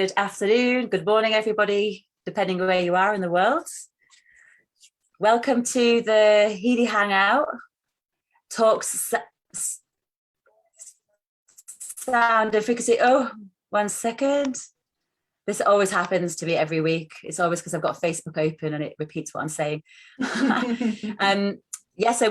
Good afternoon, good morning, everybody, depending where you are in the world. Welcome to the Healy Hangout, talks sound and frequency. Oh, 1 second. This always happens to me every week. It's always because I've got Facebook open and it repeats what I'm saying. So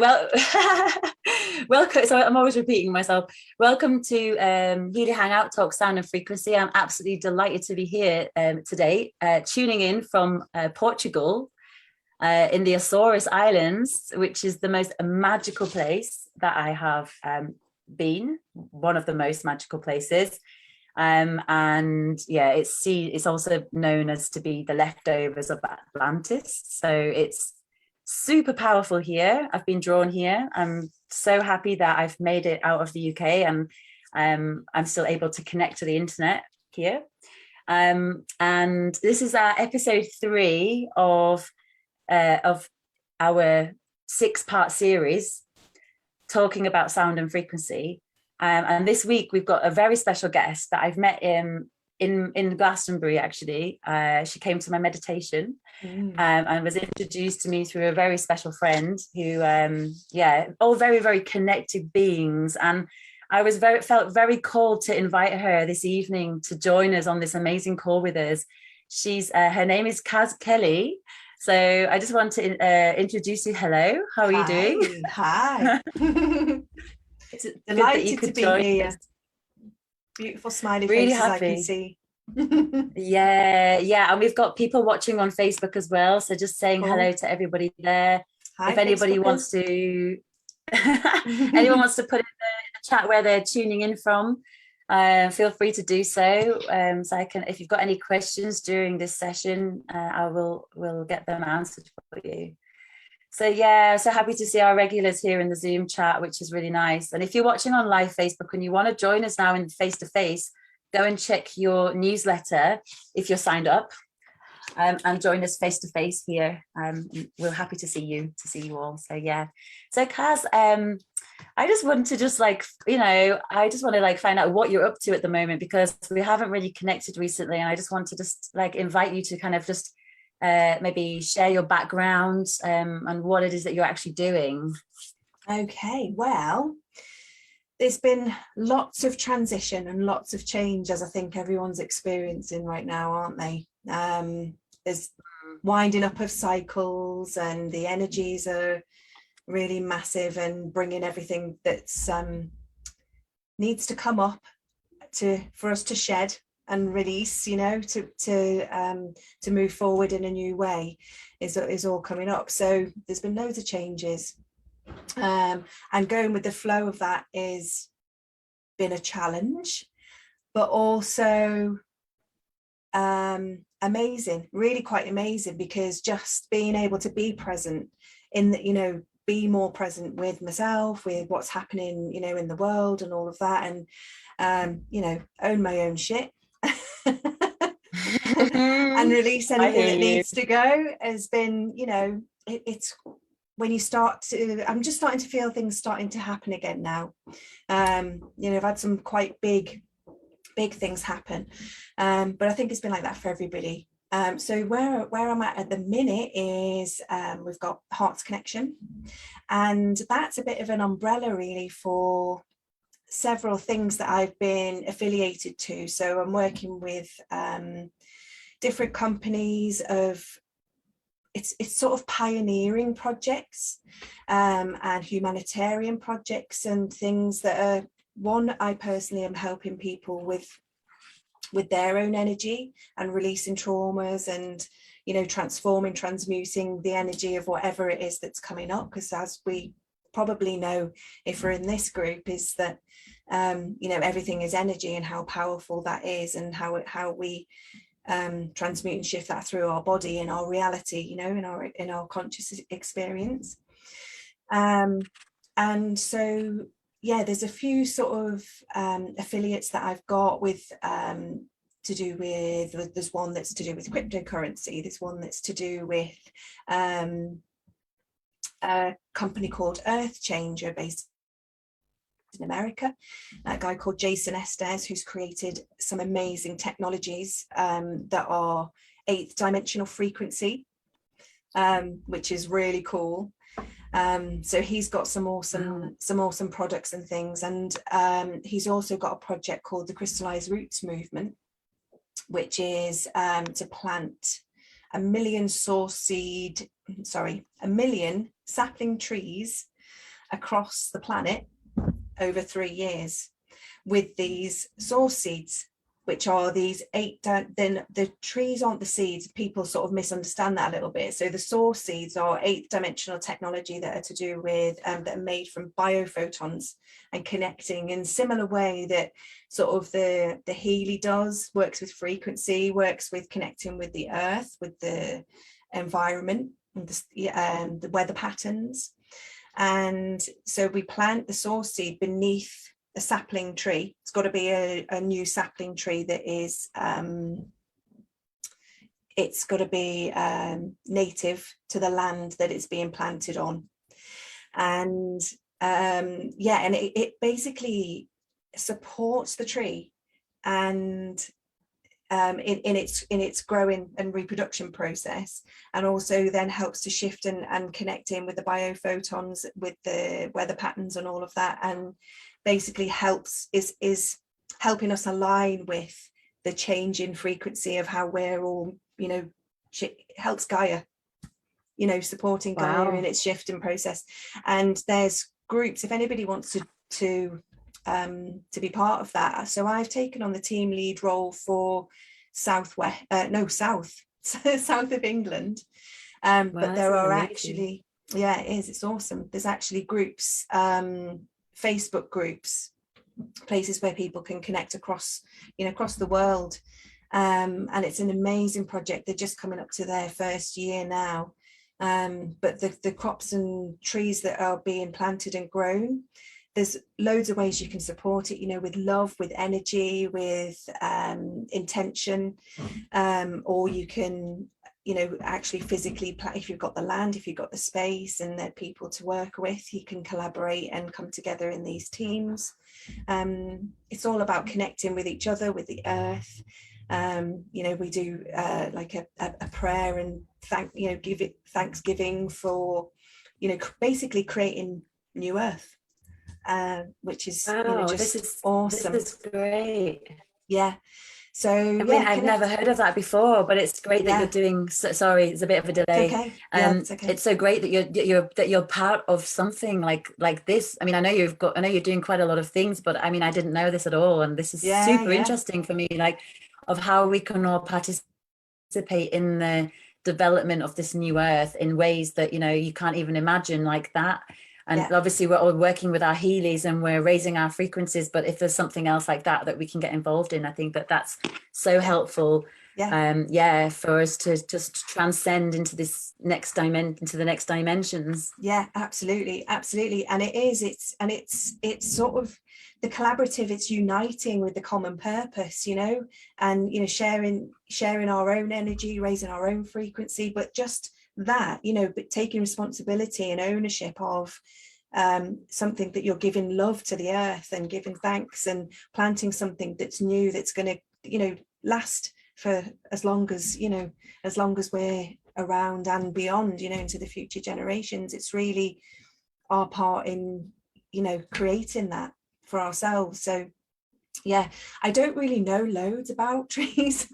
welcome. So I'm always repeating myself. Welcome to Healy Hangout, Talk Sound and Frequency. I'm absolutely delighted to be here today, tuning in from Portugal, in the Azores Islands, which is the most magical place that I have been. One of the most magical places. And yeah, it's also known as to be the leftovers of Atlantis. So it's super powerful here. I've been drawn here. I'm so happy that I've made it out of the UK and I'm still able to connect to the internet here. And this is our episode 3 of our 6-part series talking about sound and frequency. And this week we've got a very special guest that I've met in Glastonbury, actually. She came to my meditation and was introduced to me through a very special friend who, all very, very connected beings. And I felt very called to invite her this evening to join us on this amazing call with us. Her name is Kaz Kelly. So I just want to introduce you. Hello, how are you doing? Hi. It's delighted to be here. Beautiful smiley really faces happy. I can see. yeah, and we've got people watching on Facebook as well, so just saying hello to everybody there. Hi, if anybody wants to anyone wants to put in the chat where they're tuning in from, feel free to do so. So I can, if you've got any questions during this session, we'll get them answered for you. So yeah, so happy to see our regulars here in the Zoom chat, which is really nice. And if you're watching on live Facebook and you want to join us now in face-to-face, go and check your newsletter if you're signed up, and join us face-to-face here. We're happy to see you all. So yeah. So Kaz, I just want to find out what you're up to at the moment, because we haven't really connected recently, and I just want to invite you to kind of just maybe share your background and what it is that you're actually doing. Okay, well, there's been lots of transition and lots of change, as I think everyone's experiencing right now, aren't they? There's winding up of cycles, and the energies are really massive and bringing everything that's needs to come up for us to shed and release, to move forward in a new way is all coming up. So there's been loads of changes, and going with the flow of that is been a challenge, but also amazing, really quite amazing, because just being able to be present in the, be more present with myself, with what's happening, in the world and all of that, and own my own shit and release anything that needs to go has been, it's when you start to, I'm just starting to feel things starting to happen again now. I've had some quite big things happen, but I think it's been like that for everybody. So where I'm at the minute is we've got Heart's Connection, and that's a bit of an umbrella really for several things that I've been affiliated to. So I'm working with different companies of, it's sort of pioneering projects and humanitarian projects and things that are, one, I personally am helping people with their own energy and releasing traumas and, transmuting the energy of whatever it is that's coming up. Because as we probably know, if we're in this group, is that, everything is energy, and how powerful that is, and how we transmute and shift that through our body and our reality, in our conscious experience. And so, yeah, there's a few sort of affiliates that I've got with to do with, there's one that's to do with cryptocurrency, there's one that's to do with a company called Earth Changer, based in America, a guy called Jason Estes, who's created some amazing technologies that are 8th dimensional frequency, which is really cool. So he's got some awesome products and things, and he's also got a project called the Crystallized Roots movement, which is to plant 1 million sapling trees across the planet over 3 years with these source seeds, which are these 8, then the trees aren't the seeds. People sort of misunderstand that a little bit. So the source seeds are 8th dimensional technology that are to do with, that are made from biophotons and connecting in similar way that sort of the Healy does, works with frequency, works with connecting with the earth, with the environment, and the weather patterns. And so we plant the source seed beneath a sapling tree. It's got to be a new sapling tree that is it's got to be native to the land that it's being planted on. And and it basically supports the tree and in its growing and reproduction process, and also then helps to shift and connect in with the biophotons, with the weather patterns and all of that, and basically is helping us align with the change in frequency of how we're all, helps Gaia, supporting Gaia in its shifting process. And there's groups, if anybody wants to be part of that. So I've taken on the team lead role for south of England, but there are actually, it's awesome. There's actually groups, Facebook groups, places where people can connect across the world, and it's an amazing project. They're just coming up to their first year now, but the crops and trees that are being planted and grown, there's loads of ways you can support it, with love, with energy, with intention, or you can actually physically, if you've got the land, if you've got the space and the people to work with, you can collaborate and come together in these teams. It's all about connecting with each other, with the earth. We do like a prayer and thanksgiving for, basically creating new earth, which is this is awesome. This is great. Yeah. So I've never heard of that before, but it's great that you're doing. Sorry, it's a bit of a delay. It's okay. It's okay. It's so great that you're part of something like this. I mean, I know you're doing quite a lot of things, but I mean, I didn't know this at all, and this is super interesting for me. Like, of how we can all participate in the development of this new earth in ways that you can't even imagine, like that. And obviously we're all working with our Healys and we're raising our frequencies, but if there's something else like that we can get involved in, I think that's so helpful. For us to just transcend into this next into the next dimensions. Absolutely. And it's sort of the collaborative, it's uniting with the common purpose, and sharing our own energy, raising our own frequency, but just that, but taking responsibility and ownership of something that you're giving love to the earth and giving thanks and planting something that's new, that's going to last for as long as we're around and beyond, into the future generations. It's really our part in creating that for ourselves. So I don't really know loads about trees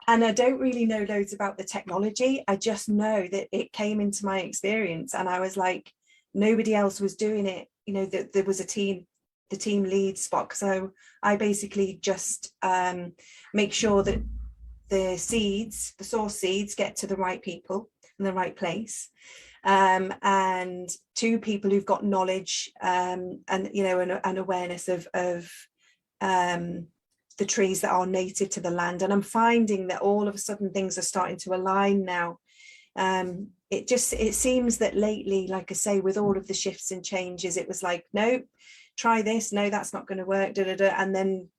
and I don't really know loads about the technology. I just know that it came into my experience and I was like, nobody else was doing it. There was the team lead spot. So I basically just make sure that the source seeds get to the right people in the right place. And 2 people who've got knowledge and an awareness of the trees that are native to the land. And I'm finding that all of a sudden things are starting to align now. It seems that lately, like I say, with all of the shifts and changes, it was like, no, try this, no, that's not going to work, and then,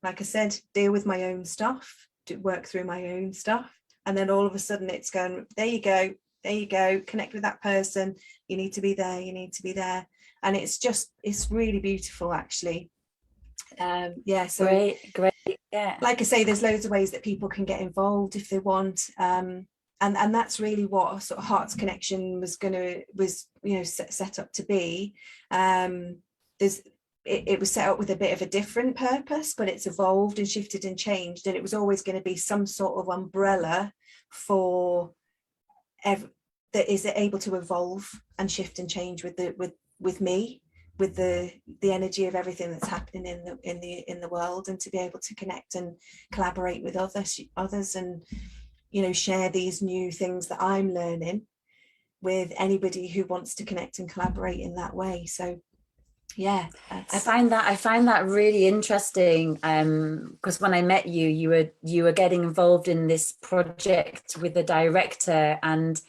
like I said, deal with my own stuff, to work through my own stuff, and then all of a sudden it's going, there you go, there you go, connect with that person, you need to be there, you need to be there. And it's really beautiful, actually. Yeah, so great, yeah, like I say, there's loads of ways that people can get involved if they want, and that's really what sort of Hearts Connection was set up to be. It was set up with a bit of a different purpose, but it's evolved and shifted and changed, and it was always going to be some sort of umbrella for that is able to evolve and shift and change with me, with the energy of everything that's happening in the world, and to be able to connect and collaborate with others and, you know, share these new things that I'm learning with anybody who wants to connect and collaborate in that way. So yeah, I find that really interesting, because when I met you, you were getting involved in this project with the director and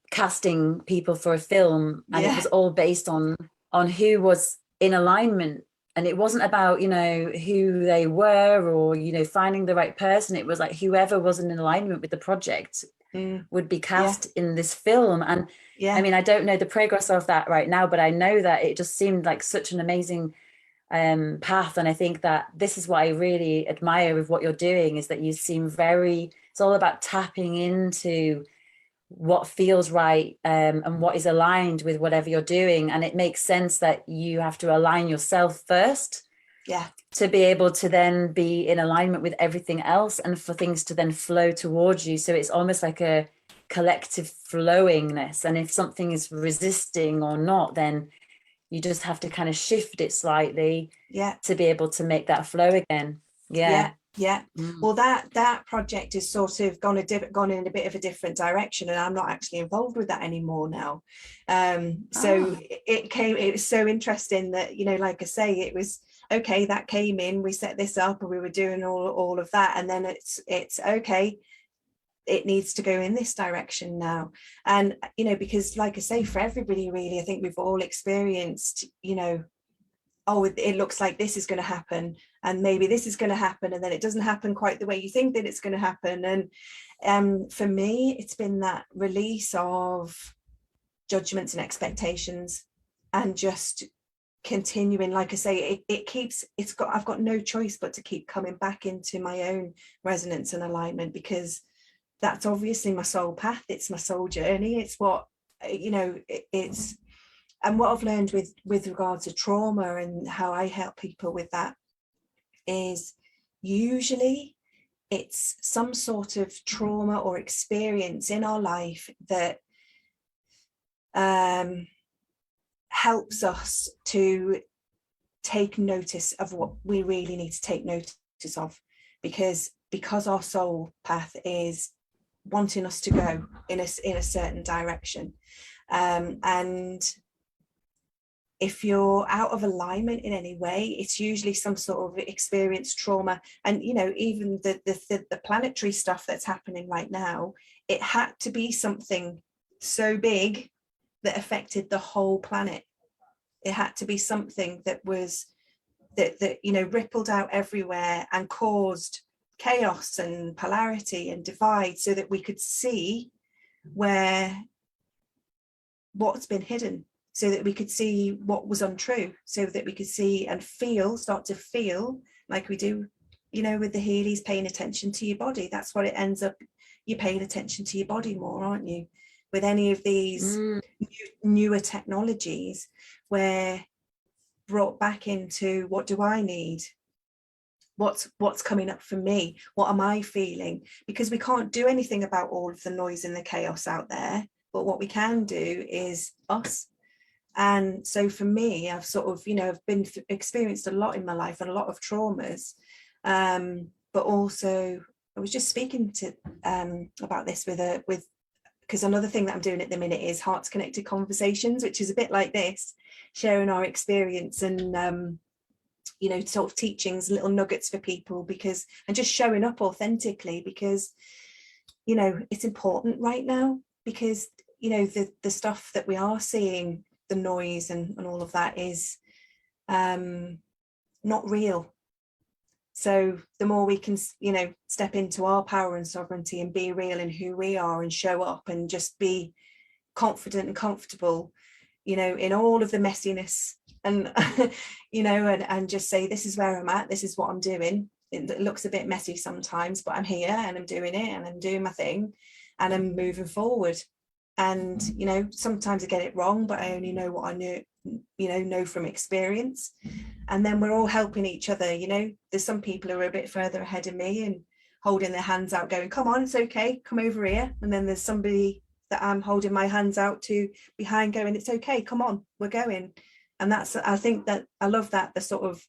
casting people for a film, and it was all based on who was in alignment, and it wasn't about, you know, who they were or, you know, finding the right person. It was like whoever was in alignment with the project would be cast in this film. And I mean, I don't know the progress of that right now, but I know that it just seemed like such an amazing path. And I think that this is what I really admire with what you're doing, is that you seem it's all about tapping into what feels right, and what is aligned with whatever you're doing. And it makes sense that you have to align yourself first, to be able to then be in alignment with everything else, and for things to then flow towards you. So it's almost like a collective flowingness, and if something is resisting or not, then you just have to kind of shift it slightly to be able to make that flow again. Well, that project has sort of gone in a bit of a different direction, and I'm not actually involved with that anymore now. So it was so interesting that, you know, like I say, it was okay, that came in, we set this up, and we were doing all of that, and then it's okay, it needs to go in this direction now. And, you know, because like I say, for everybody really, I think we've all experienced, you know, oh, it looks like this is going to happen, and maybe this is going to happen, and then it doesn't happen quite the way you think that it's going to happen. And for me, it's been that release of judgments and expectations, and just continuing, like I say, I've got no choice but to keep coming back into my own resonance and alignment, because that's obviously my soul path, it's my soul journey, it's what, you know, it's. And what I've learned with regards to trauma and how I help people with that is usually it's some sort of trauma or experience in our life that helps us to take notice of what we really need to take notice of, because our soul path is wanting us to go in a certain direction, and if you're out of alignment in any way, it's usually some sort of experienced trauma. And, you know, even the planetary stuff that's happening right now, it had to be something so big that affected the whole planet. It had to be something that was that you know, rippled out everywhere and caused chaos and polarity and divide, so that we could see what's been hidden, so that we could see what was untrue, so that we could see and start to feel like we do, you know, with the Healys, paying attention to your body. That's what it ends up, you're paying attention to your body more, aren't you? With any of these newer technologies, we're brought back into, what do I need? What's coming up for me? What am I feeling? Because we can't do anything about all of the noise and the chaos out there, but what we can do is us. And so for me, I've sort of, you know, I've been experienced a lot in my life and a lot of traumas, but also I was just speaking to about this with because another thing that I'm doing at the minute is Hearts Connected Conversations, which is a bit like this, sharing our experience and you know, sort of teachings, little nuggets for people, because and just showing up authentically, because, you know, it's important right now, because, you know, the stuff that we are seeing, the noise and all of that is not real. So the more we can, you know, step into our power and sovereignty and be real in who we are and show up and just be confident and comfortable, you know, in all of the messiness, and you know, and just say, this is where I'm at, this is what I'm doing. It looks a bit messy sometimes, but I'm here and I'm doing it and I'm doing my thing and I'm moving forward. And you know, sometimes I get it wrong, but I only know what I know from experience. And then we're all helping each other. You know, there's some people who are a bit further ahead of me and holding their hands out going, come on, it's okay, come over here. And then there's somebody that I'm holding my hands out to behind going, it's okay, come on, we're going. And that's, I think that I love that, the sort of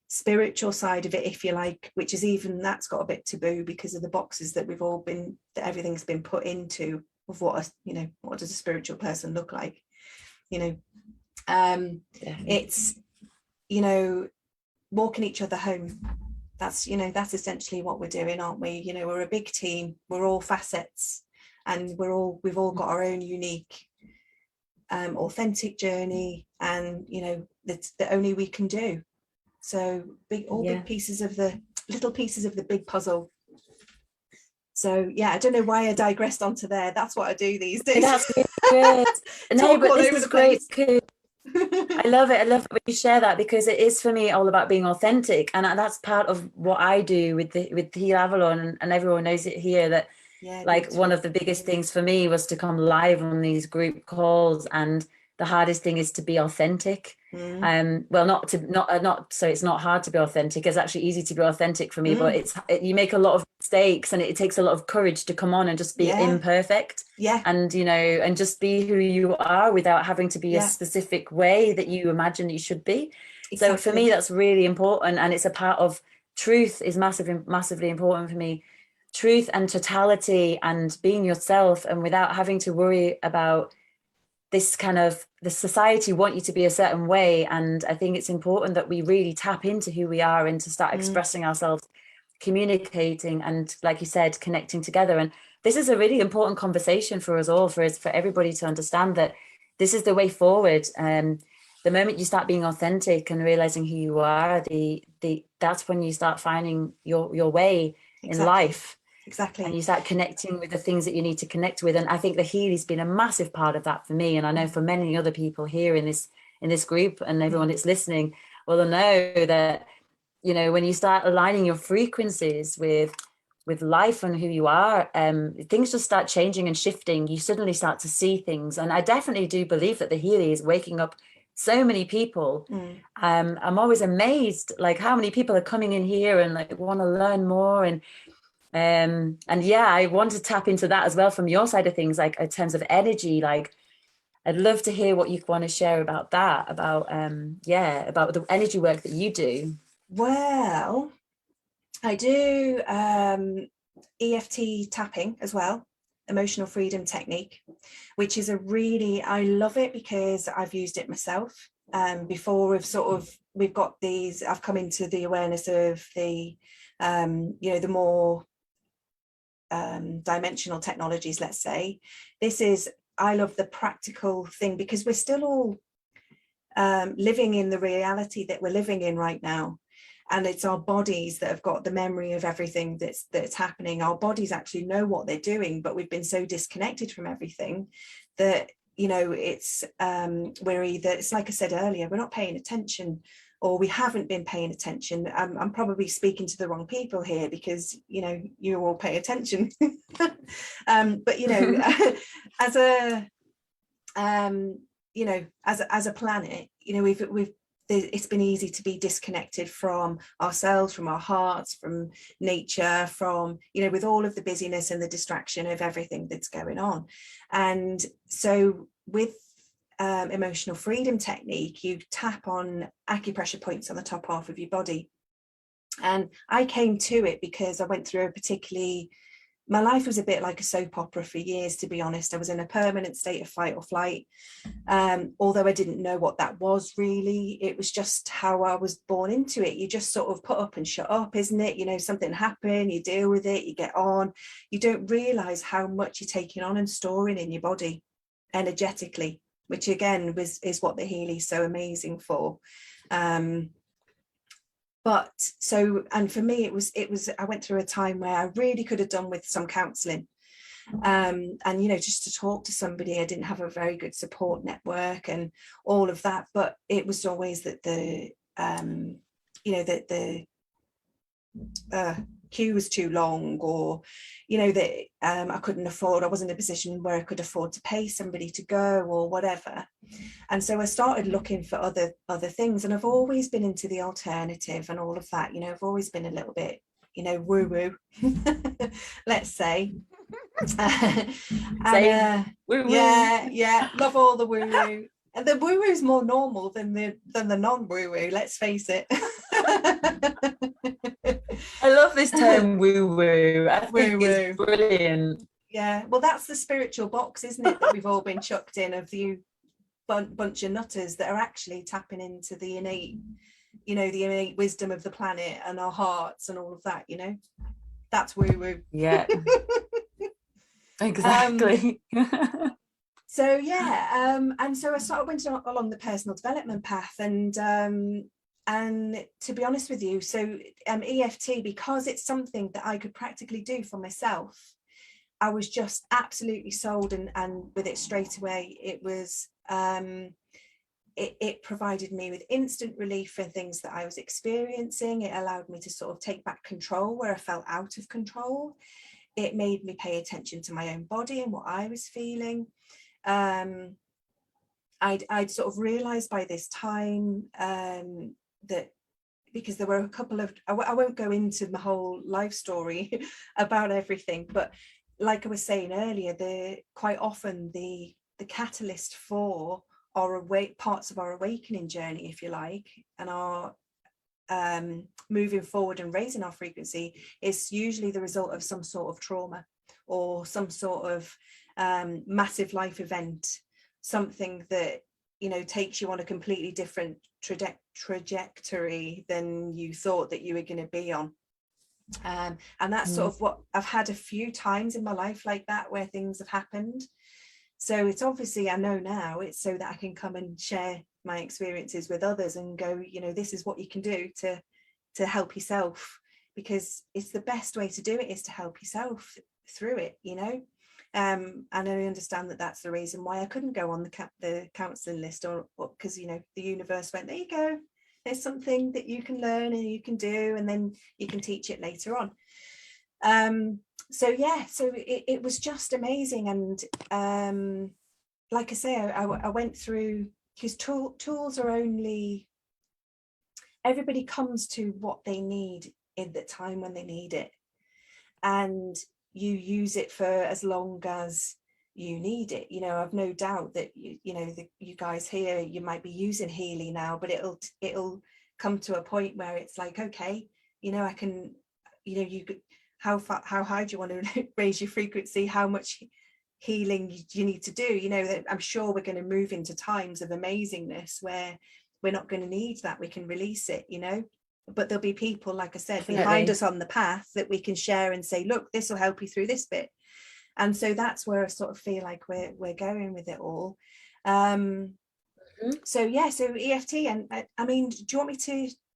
spiritual side of it, if you like, which is, even that's got a bit taboo because of the boxes that we've all been, that everything's been put into, of what a, you know, what does a spiritual person look like, you know. It's, you know, walking each other home. That's, you know, that's essentially what we're doing, aren't we? You know, we're a big team, we're all facets, and we've all got our own unique authentic journey, and you know, that only we can do. So big pieces of the little pieces of the big puzzle. So yeah, I don't know why I digressed onto there. That's what I do these days. That's really good. No, but this is great. I love it. I love it when you share that, because it is, for me, all about being authentic, and that's part of what I do with Healy Avalon, and everyone knows it here that like one of the biggest things for me was to come live on these group calls, and the hardest thing is to be authentic. Well, not so it's not hard to be authentic, it's actually easy to be authentic for me, but you make a lot of mistakes, and it takes a lot of courage to come on and just be imperfect, and you know, and just be who you are without having to be a specific way that you imagine you should be. So for me, that's really important, and it's a part of truth is massively important for me. Truth and totality and being yourself, and without having to worry about this kind of, the society want you to be a certain way. And I think it's important that we really tap into who we are and to start expressing ourselves, communicating, and like you said, connecting together. And this is a really important conversation for us all, for everybody to understand that this is the way forward. The moment you start being authentic and realizing who you are, that's when you start finding your way in life. Exactly. And you start connecting with the things that you need to connect with. And I think the Healy's been a massive part of that for me. And I know for many other people here in this group, and everyone that's listening will know that, you know, when you start aligning your frequencies with life and who you are, things just start changing and shifting. You suddenly start to see things. And I definitely do believe that the Healy is waking up so many people. I'm always amazed, like, how many people are coming in here and like want to learn more. And yeah, I want to tap into that as well from your side of things, like in terms of energy. Like, I'd love to hear what you want to share about that, about the energy work that you do. Well, I do EFT tapping as well, emotional freedom technique, which is I love it because I've used it myself. Before we've got these, I've come into the awareness of the you know, the more dimensional technologies, let's say. I love the practical thing, because we're still all living in the reality that we're living in right now, and it's our bodies that have got the memory of everything that's happening. Our bodies actually know what they're doing, but we've been so disconnected from everything that, you know, it's it's like I said earlier, we're not paying attention, or we haven't been paying attention. I'm probably speaking to the wrong people here, because, you know, you all pay attention. But, you know, as a planet, you know, it's been easy to be disconnected from ourselves, from our hearts, from nature, from, you know, with all of the busyness and the distraction of everything that's going on. And so with emotional freedom technique, you tap on acupressure points on the top half of your body. And I came to it because I went through my life was a bit like a soap opera for years, to be honest. I was in a permanent state of fight or flight, although I didn't know what that was really. It was just how I was born into it. You just sort of put up and shut up, isn't it? You know, something happened, you deal with it, you get on. You don't realize how much you're taking on and storing in your body energetically, which again is what the Healy is so amazing for. But But so, and for me, it was, I went through a time where I really could have done with some counselling. And, you know, just to talk to somebody. I didn't have a very good support network and all of that, but it was always that the, you know, that the queue was too long, or, you know, that I couldn't afford, I wasn't in a position where I could afford to pay somebody to go or whatever. And so I started looking for other things, and I've always been into the alternative and all of that, you know, I've always been a little bit, you know, woo-woo, let's say. And woo-woo. yeah, love all the woo-woo. And the woo-woo is more normal than the non-woo-woo, let's face it. I love this term woo-woo. I think it's brilliant. Yeah, well, that's the spiritual box, isn't it, that we've all been chucked in, of you bunch of nutters that are actually tapping into the innate, you know, the innate wisdom of the planet and our hearts and all of that, you know. That's woo-woo. Yeah. Exactly. So yeah, and so I went along the personal development path, and to be honest with you, so EFT, because it's something that I could practically do for myself, I was just absolutely sold, and with it straight away. It was it provided me with instant relief for things that I was experiencing. It allowed me to sort of take back control where I felt out of control. It made me pay attention to my own body and what I was feeling. I'd sort of realized by this time that, because there were a couple of, I won't go into my whole life story about everything, but like I was saying earlier, quite often the catalyst for our parts of our awakening journey, if you like, and our moving forward and raising our frequency, is usually the result of some sort of trauma or some sort of massive life event, something that, you know, takes you on a completely different trajectory than you thought that you were going to be on. And that's sort of what I've had a few times in my life like that, where things have happened. So it's obviously, I know now, it's so that I can come and share my experiences with others and go, you know, this is what you can do to help yourself, because it's the best way to do it, is to help yourself through it, you know. And I understand that that's the reason why I couldn't go on the counselling list, or because, you know, the universe went, there you go, there's something that you can learn and you can do, and then you can teach it later on. So yeah, so it was just amazing. And like I say, I went through, because tools are only, everybody comes to what they need in the time when they need it, and you use it for as long as you need it. You know, I've no doubt that you know, you guys here, you might be using Healy now, but it'll come to a point where it's like, okay, you know, I can, you know, you could, how high do you want to raise your frequency, how much healing you need to do, you know, that I'm sure we're going to move into times of amazingness where we're not going to need that, we can release it, you know. But there'll be people, like I said, Definitely behind us on the path that we can share and say, look, this will help you through this bit. And so that's where I sort of feel like we're going with it all. So yeah, so EFT, and I mean,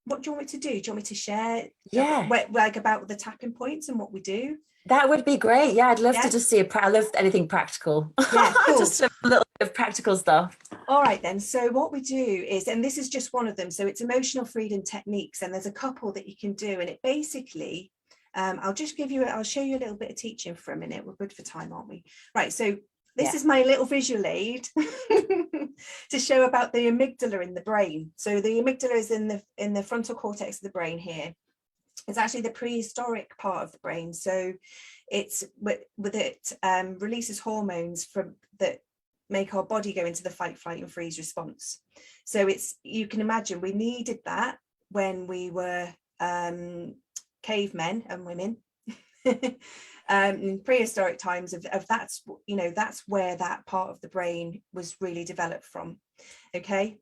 what do you want me to do? Do you want me to share like about the tapping points and what we do? That would be great. Yeah, I'd love to just see I love anything practical. Yeah, cool. Just a little bit of practical stuff. All right then, so what we do is, and this is just one of them, so it's emotional freedom techniques, and there's a couple that you can do, and it basically, I'll show you a little bit of teaching for a minute. We're good for time, aren't we? Right, so this is my little visual aid to show about the amygdala in the brain. So the amygdala is in the frontal cortex of the brain here. It's actually the prehistoric part of the brain. So it's with it releases hormones that make our body go into the fight, flight and freeze response. So you can imagine we needed that when we were cavemen and women in prehistoric times of that's, you know, that's where that part of the brain was really developed from. Okay.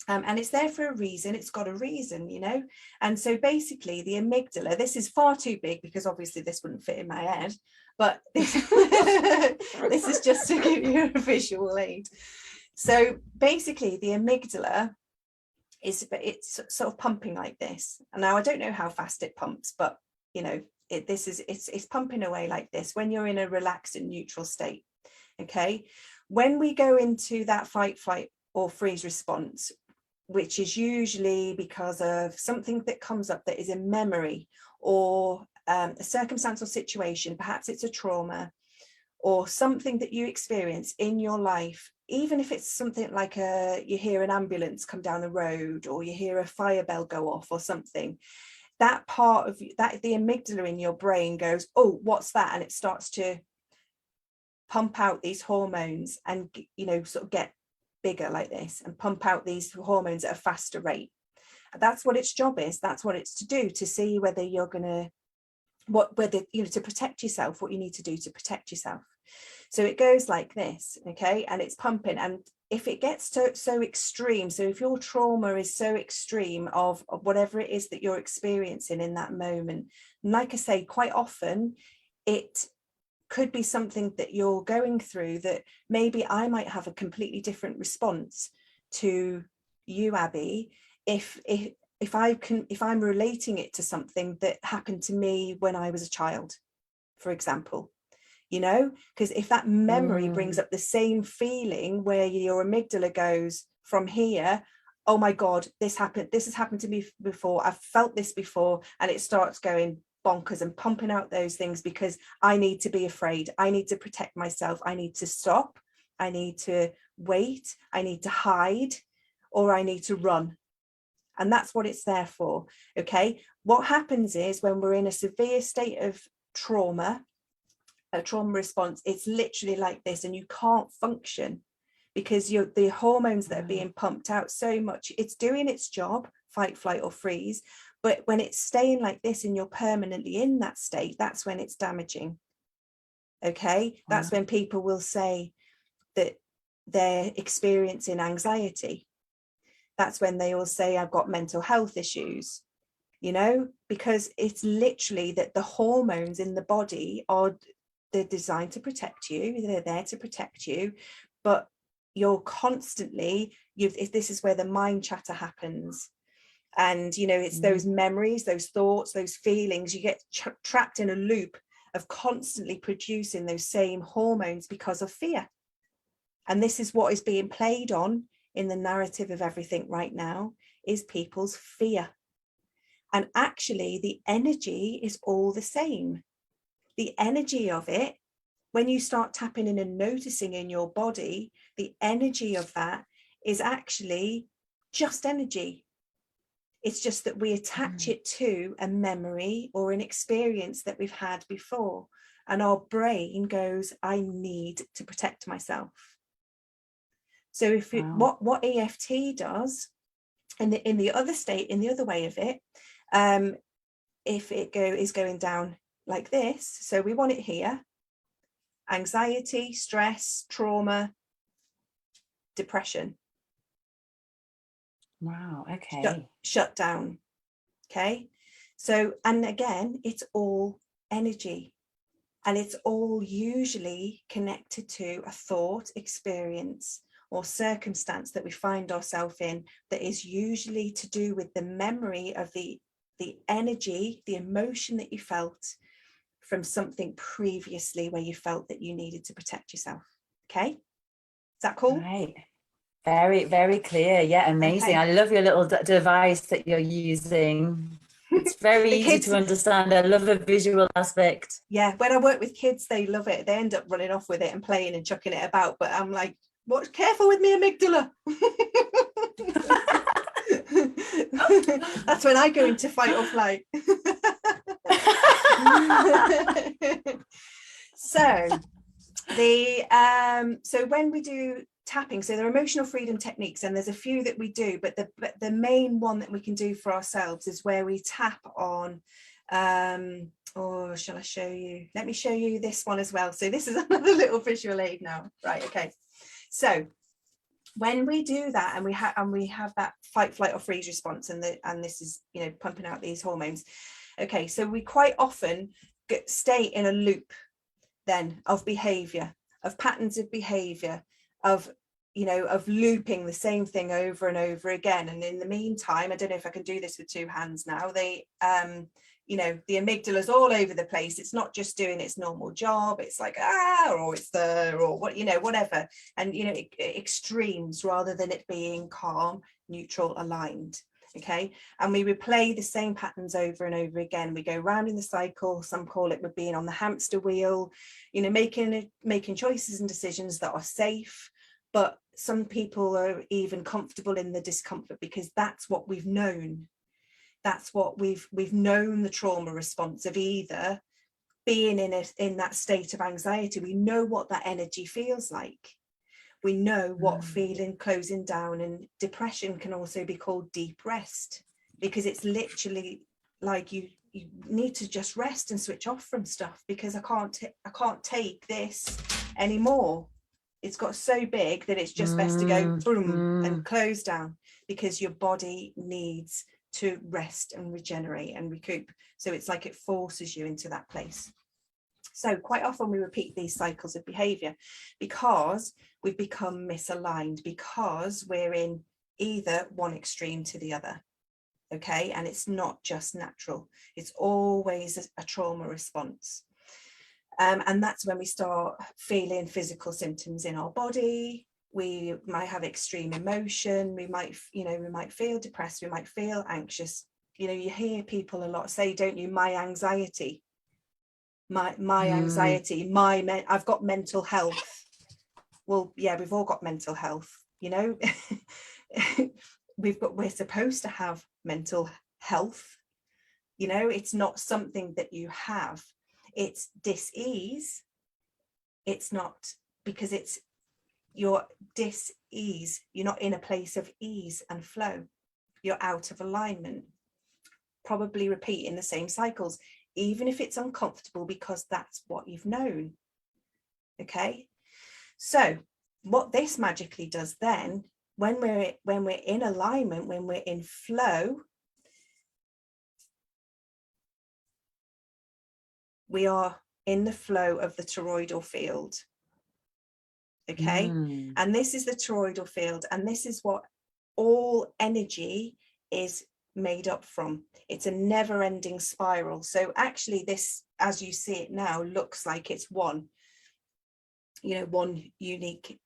And it's there for a reason. It's got a reason, you know. And so basically the amygdala, this is far too big because obviously this wouldn't fit in my head, but this is just to give you a visual aid. So basically the amygdala it's sort of pumping like this. And now I don't know how fast it pumps, but you know, it's pumping away like this when you're in a relaxed and neutral state. Okay, when we go into that fight, flight, or freeze response, which is usually because of something that comes up that is a memory or a circumstance or situation, perhaps it's a trauma or something that you experience in your life, even if it's something like you hear an ambulance come down the road, or you hear a fire bell go off or something, that part of that, the amygdala in your brain goes, oh, what's that? And it starts to pump out these hormones and, you know, sort of get bigger like this and pump out these hormones at a faster rate. That's what its job is. That's what it's to do, to see whether you're going to, whether, you know, to protect yourself, what you need to do to protect yourself. So it goes like this, okay, and it's pumping. And if it gets so extreme, so if your trauma is so extreme of whatever it is that you're experiencing in that moment, and like I say, quite often it could be something that you're going through that maybe I might have a completely different response to you, Abbey, if I'm relating it to something that happened to me when I was a child, for example, you know, because if that memory brings up the same feeling where your amygdala goes from here, oh my God, this has happened to me before, I've felt this before, and it starts going bonkers and pumping out those things because I need to be afraid, I need to protect myself, I need to stop, I need to wait, I need to hide, or I need to run. And that's what it's there for. Okay, what happens is when we're in a severe state of trauma, a trauma response, it's literally like this, and you can't function because the hormones that are being pumped out so much, it's doing its job, fight, flight, or freeze. But when it's staying like this and you're permanently in that state, that's when it's damaging. Okay, that's when people will say that they're experiencing anxiety. That's when they all say, I've got mental health issues, you know, because it's literally that the hormones in the body they're designed to protect you, they're there to protect you, but you're constantly, this is where the mind chatter happens. And, you know, it's those memories, those thoughts, those feelings, you get trapped in a loop of constantly producing those same hormones because of fear. And this is what is being played on in the narrative of everything right now, is people's fear. And actually the energy is all the same. The energy of it, when you start tapping in and noticing in your body, the energy of that is actually just energy. It's just that we attach it to a memory or an experience that we've had before. And our brain goes, I need to protect myself. So if what EFT does in the other state, in the other way of it, if it is going down like this, so we want it here, anxiety, stress, trauma, depression. Wow, okay. Shut down. Okay. So, and again, it's all energy, and it's all usually connected to a thought, experience, or circumstance that we find ourselves in that is usually to do with the memory of the energy, the emotion that you felt from something previously where you felt that you needed to protect yourself. Okay, is that cool? Right, very, very clear. Yeah, amazing. Okay. I love your little device that you're using. It's very easy to understand. I love the visual aspect. Yeah, when I work with kids, they love it. They end up running off with it and playing and chucking it about, but I'm like, what? Careful with me amygdala. That's when I go into fight or flight. So when we do tapping, so there are emotional freedom techniques, and there's a few that we do, but the main one that we can do for ourselves is where we tap on or shall I show you? Let me show you this one as well. So this is another little visual aid now. Right, okay. So when we do that and we have that fight, flight, or freeze response, and this is, you know, pumping out these hormones. Okay, so we quite often stay in a loop then of behavior, of patterns of behavior, of, you know, of looping the same thing over and over again. And in the meantime, I don't know if I can do this with two hands now, they you know, the amygdala's all over the place. It's not just doing its normal job. It's like, or it's there, or what, you know, whatever. And, you know, extremes rather than it being calm, neutral, aligned. Okay. And we replay the same patterns over and over again. We go round in the cycle. Some call it being on the hamster wheel, you know, making choices and decisions that are safe. But some people are even comfortable in the discomfort because that's what we've known. That's what we've known, the trauma response of either being in that state of anxiety. We know what that energy feels like. We know what feeling closing down, and depression can also be called deep rest, because it's literally like you need to just rest and switch off from stuff, because I can't take this anymore. It's got so big that it's just best to go boom and close down, because your body needs to rest and regenerate and recoup. So it's like it forces you into that place. So quite often we repeat these cycles of behavior because we've become misaligned, because we're in either one extreme to the other. Okay, and it's not just natural, it's always a trauma response. And that's when we start feeling physical symptoms in our body. We might have extreme emotion. We might feel depressed. We might feel anxious. You know, you hear people a lot say, don't you, my anxiety, my anxiety, I've got mental health. Well, yeah, we've all got mental health, you know. We're supposed to have mental health. You know, it's not something that you have. It's dis-ease. It's not, because it's your dis-ease. You're not in a place of ease and flow. You're out of alignment, probably repeating the same cycles, even if it's uncomfortable, because that's what you've known. Okay, so what this magically does then, when we're in alignment, when we're in flow, we are in the flow of the toroidal field. Okay, and this is the toroidal field, and this is what all energy is made up from. It's a never-ending spiral. So actually this, as you see it now, looks like it's one, you know, one unique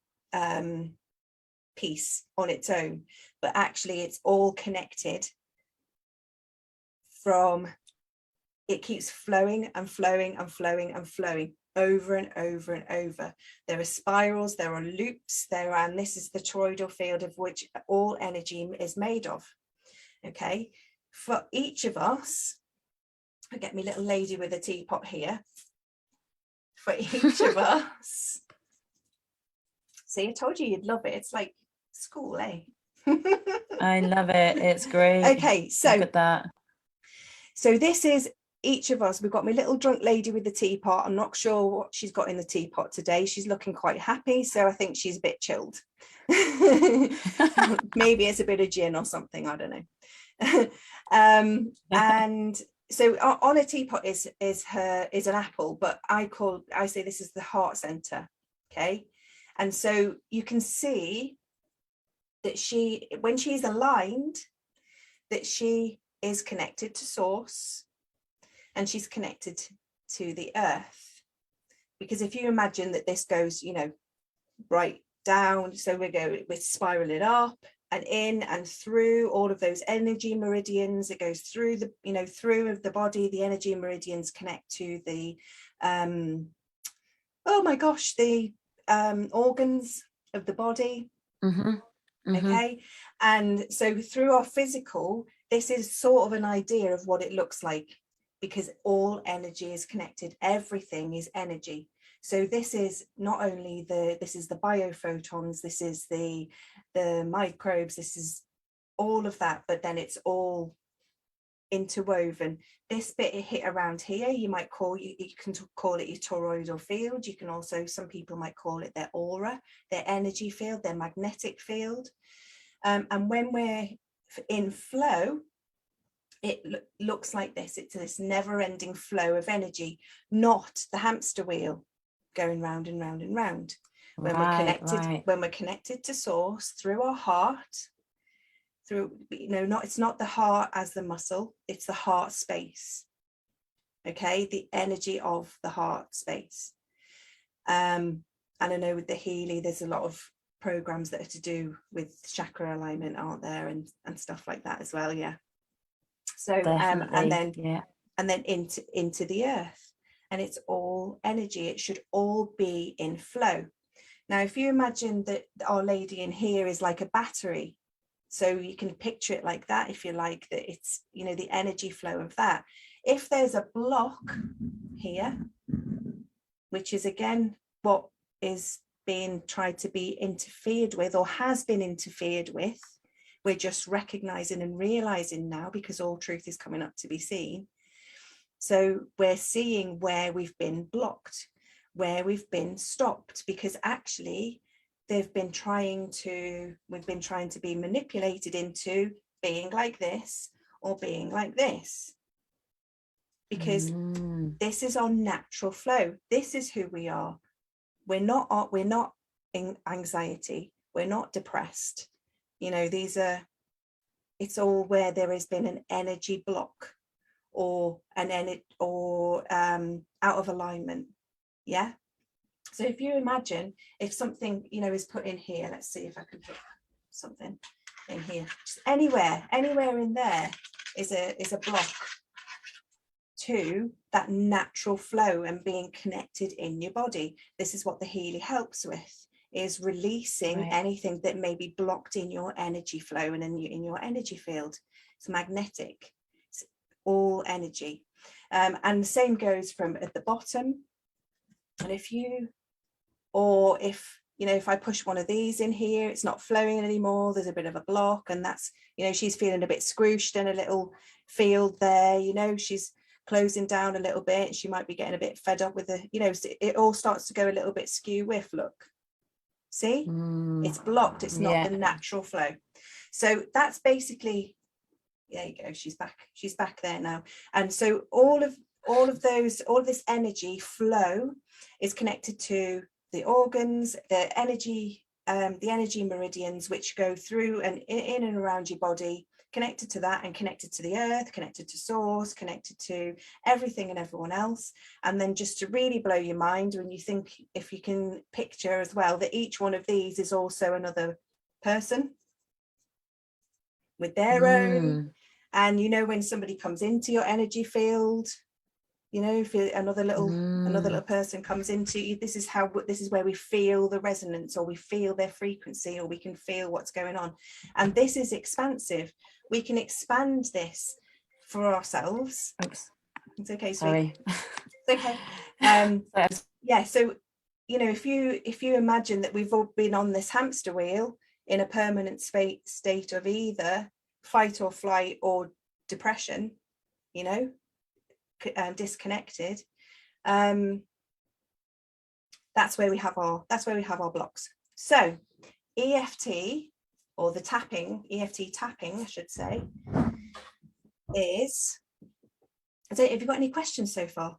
piece on its own, but actually it's all connected. From it keeps flowing and flowing and flowing and flowing over and over and over. There are spirals, there are loops, and this is the toroidal field of which all energy is made of. Okay, for each of us, I get my little lady with a teapot here. For each of us, see, I told you you'd love it. It's like school, eh? I love it. It's great. Okay, so look at that. So this is each of us. We've got my little drunk lady with the teapot. I'm not sure what she's got in the teapot today. She's looking quite happy, so I think she's a bit chilled. Maybe it's a bit of gin or something, I don't know. And so on a teapot is an apple, but I say this is the heart center. Okay, and so you can see that when she's aligned, that she is connected to source, and she's connected to the earth. Because if you imagine that this goes, you know, right down, so we're spiraling up and in and through all of those energy meridians. It goes through the, you know, through the body. The energy meridians connect to the oh my gosh, the organs of the body. Okay, and so through our physical, this is sort of an idea of what it looks like, because all energy is connected. Everything is energy. So this is not only this is the biophotons, this is the microbes, this is all of that, but then it's all interwoven. This bit hit around here, you can call it your toroidal field. You can also, some people might call it their aura, their energy field, their magnetic field. And when we're in flow, it looks like this. It's this never-ending flow of energy, not the hamster wheel going round and round and round. when we're connected to source through our heart, through, it's not the heart as the muscle, it's the heart space. Okay, the energy of the heart space. And I know with the Healy, there's a lot of programs that are to do with chakra alignment, aren't there, and stuff like that as well. Yeah. So and then into the earth, and it's all energy. It should all be in flow. Now, if you imagine that Our Lady in here is like a battery, so you can picture it like that, if you like, that it's, the energy flow of that. If there's a block here, which is again what is being tried to be interfered with, or has been interfered with, we're just recognizing and realizing now, because all truth is coming up to be seen. So we're seeing where we've been blocked, where we've been stopped, because actually we've been trying to be manipulated into being like this or being like this, because this is our natural flow. This is who we are. We're not in anxiety. We're not depressed. It's all where there has been an energy block or out of alignment. Yeah. So if you imagine, if something, is put in here, let's see if I can put something in here. Just anywhere in there is a block to that natural flow and being connected in your body. This is what the Healy helps with, is releasing anything that may be blocked in your energy flow and in your energy field. It's magnetic. It's all energy. And the same goes from at the bottom. And if I push one of these in here, it's not flowing anymore, there's a bit of a block, and that's, she's feeling a bit squooshed in a little field there, she's closing down a little bit. She might be getting a bit fed up with it all starts to go a little bit skew with, look. See, it's blocked, it's not the natural flow. So that's basically, there you go, she's back there now. And so all of this energy flow is connected to the organs, the energy meridians, which go through and in and around your body, connected to that, and connected to the earth, connected to source, connected to everything and everyone else. And then just to really blow your mind, when you think, if you can picture as well, that each one of these is also another person with their own. And when somebody comes into your energy field, if another little person comes into you, this is where we feel the resonance, or we feel their frequency, or we can feel what's going on. And this is expansive. We can expand this for ourselves. Oops. It's okay, sweet. Sorry. It's okay. Yeah, so if you imagine that we've all been on this hamster wheel in a permanent state of either fight or flight or depression, disconnected, that's where we have our blocks. So EFT, or the tapping, EFT tapping, I should say, is, have you got any questions so far?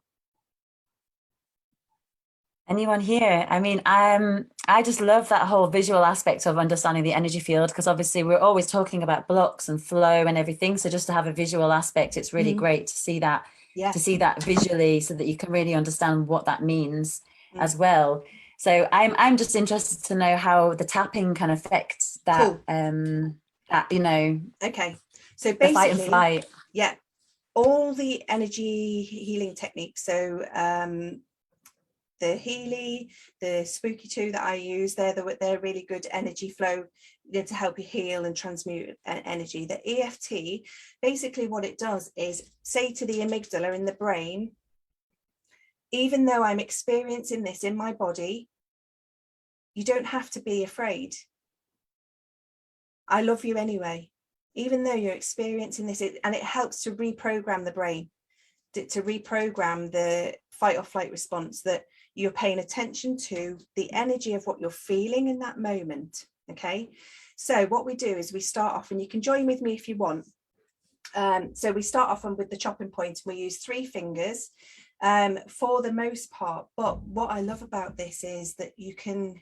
Anyone here? I mean, I just love that whole visual aspect of understanding the energy field, because obviously we're always talking about blocks and flow and everything. So just to have a visual aspect, it's really great to see that, visually, so that you can really understand what that means as well. So I'm just interested to know how the tapping can affect that. Cool. Okay. So basically, fight and flight. Yeah, all the energy healing techniques. So the Healy, the Spooky 2 that I use, they're really good energy flow to help you heal and transmute energy. The EFT, basically what it does is say to the amygdala in the brain, even though I'm experiencing this in my body, you don't have to be afraid. I love you anyway, even though you're experiencing this. And it helps to reprogram the brain, to reprogram the fight or flight response, that you're paying attention to the energy of what you're feeling in that moment. Okay, so what we do is we start off, and you can join with me if you want. So we start off with the chopping point. We use 3 fingers for the most part, but what I love about this is that you can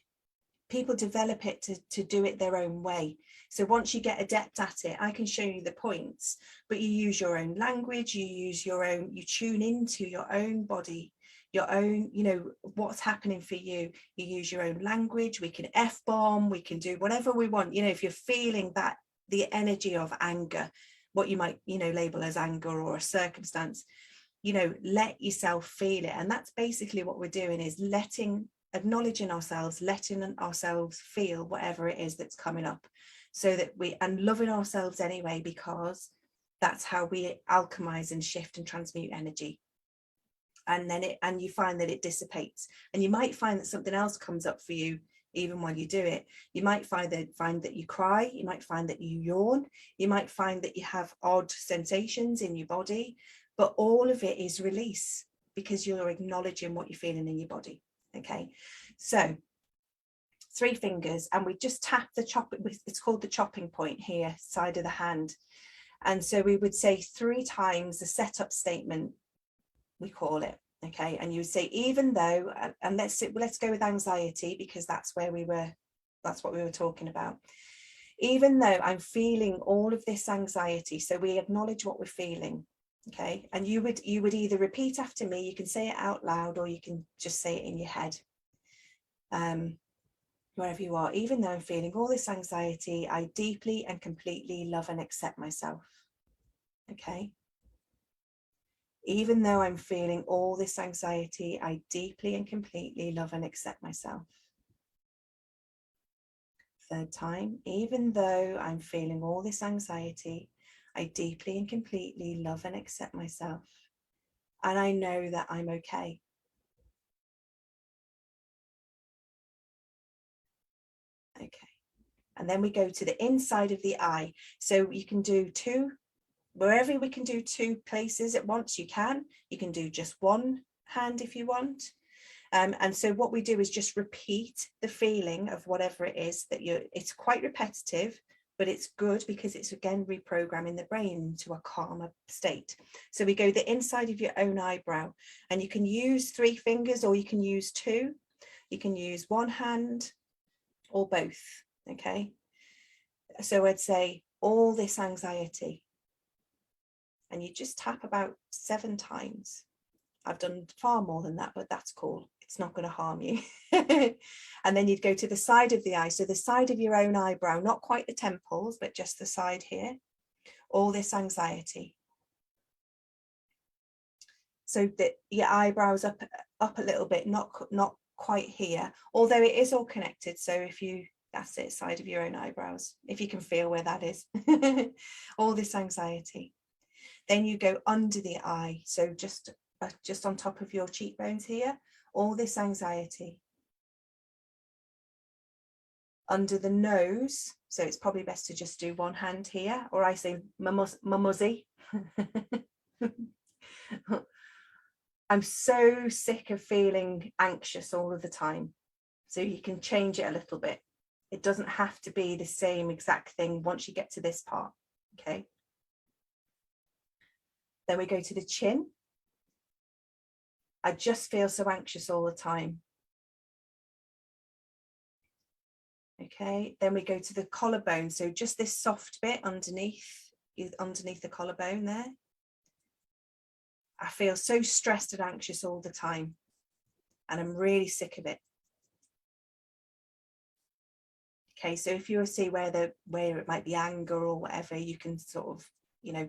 people develop it to do it their own way. So once you get adept at it, I can show you the points, but you use your own language, you use your own, you tune into your own body, your own, you know, what's happening for you. You use your own language. We can F-bomb, we can do whatever we want. You know, if you're feeling that, the energy of anger, what you might, you know, label as anger or a circumstance, you know, let yourself feel it. And that's basically what we're doing, is acknowledging ourselves, letting ourselves feel whatever it is that's coming up, so that and loving ourselves anyway, because that's how we alchemize and shift and transmute energy. And then you find that it dissipates, and you might find that something else comes up for you even while you do it. You might find that you cry, you might find that you yawn, you might find that you have odd sensations in your body, but all of it is release, because you're acknowledging what you're feeling in your body. Okay, so 3 fingers, and we just tap the it's called the chopping point here, side of the hand. And so we would say 3 times the setup statement, we call it. Okay, and you would say, even though, and let's go with anxiety, because that's what we were talking about. Even though I'm feeling all of this anxiety, so we acknowledge what we're feeling. Okay, and you would either repeat after me, you can say it out loud, or you can just say it in your head, wherever you are. Even though I'm feeling all this anxiety, I deeply and completely love and accept myself. Okay, even though I'm feeling all this anxiety, I deeply and completely love and accept myself. 3rd time, even though I'm feeling all this anxiety, I deeply and completely love and accept myself, and I know that I'm okay. Okay, and then we go to the inside of the eye. So you can do 2, wherever we can do 2 places at once, you can do just 1 hand if you want. And so what we do is just repeat the feeling of whatever it is that it's quite repetitive, but it's good, because it's again reprogramming the brain to a calmer state. So we go the inside of your own eyebrow, and you can use 3 fingers, or you can use 2. You can use 1 hand or both. Okay, so I'd say, all this anxiety, and you just tap about 7 times. I've done far more than that, but that's cool. It's not going to harm you. And then you'd go to the side of the eye. So the side of your own eyebrow, not quite the temples, but just the side here. All this anxiety. So that your eyebrows up a little bit, not quite here, although it is all connected. So that's it, side of your own eyebrows, if you can feel where that is. All this anxiety. Then you go under the eye. So just on top of your cheekbones here, all this anxiety. Under the nose, so it's probably best to just do 1 hand here, or I say mumuzzy. I'm so sick of feeling anxious all of the time. So you can change it a little bit. It doesn't have to be the same exact thing once you get to this part. Okay. Then we go to the chin. I just feel so anxious all the time. Okay, then we go to the collarbone. So just this soft bit underneath the collarbone there. I feel so stressed and anxious all the time, and I'm really sick of it. Okay, so if you see where it might be anger or whatever, you can sort of, you know,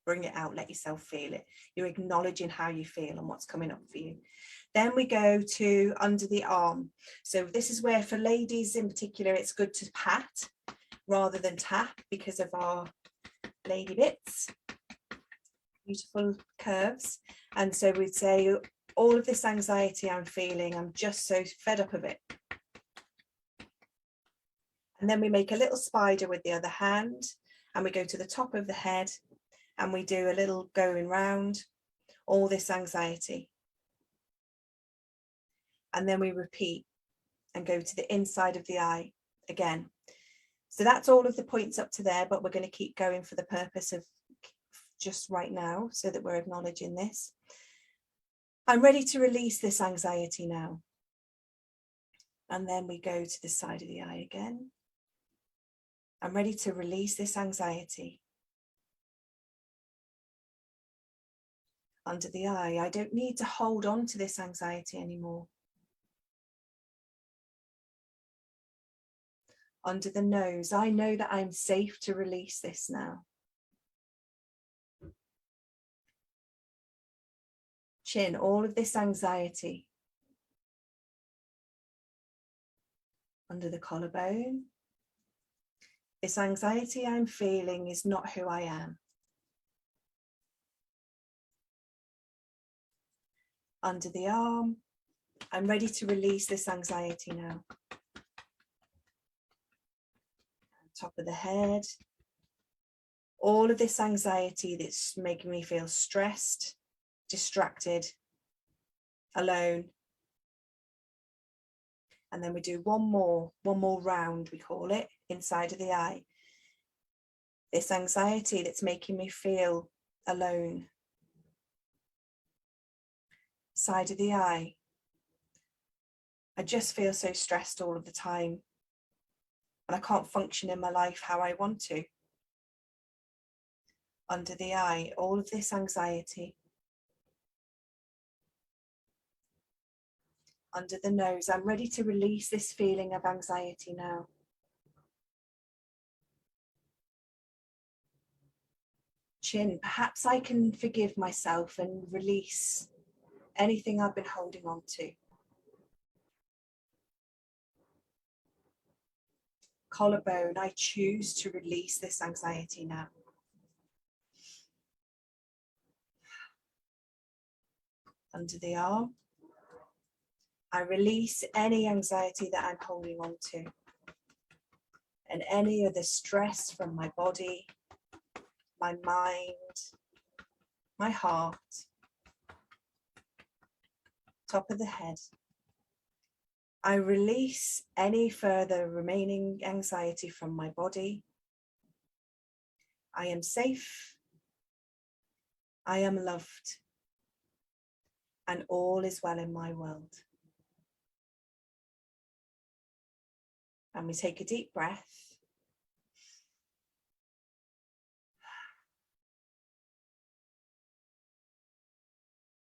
bring it out, let yourself feel it. You're acknowledging how you feel and what's coming up for you. Then we go to under the arm. So this is where, for ladies in particular, it's good to pat rather than tap, because of our lady bits, beautiful curves. And so we'd say, all of this anxiety I'm feeling, I'm just so fed up of it. And then we make a little spider with the other hand, and we go to the top of the head, and we do a little going round, all this anxiety. And then we repeat and go to the inside of the eye again. So that's all of the points up to there, but we're going to keep going for the purpose of just right now, so that we're acknowledging this. I'm ready to release this anxiety now. And then we go to the side of the eye again. I'm ready to release this anxiety. Under the eye, I don't need to hold on to this anxiety anymore. Under the nose, I know that I'm safe to release this now. Chin, all of this anxiety. Under the collarbone, this anxiety I'm feeling is not who I am. Under the arm, I'm ready to release this anxiety now. Top of the head, all of this anxiety that's making me feel stressed, distracted, alone. And then we do one more round, we call it, inside of the eye. This anxiety that's making me feel alone. Side of the eye. I just feel so stressed all of the time. And I can't function in my life how I want to. Under the eye, all of this anxiety. Under the nose, I'm ready to release this feeling of anxiety now. Chin, perhaps I can forgive myself and release anything I've been holding on to. Collarbone, I choose to release this anxiety now. Under the arm, I release any anxiety that I'm holding on to and any of the stress from my body, my mind, my heart. Top of the head. I release any further remaining anxiety from my body. I am safe. I am loved. And all is well in my world. And we take a deep breath.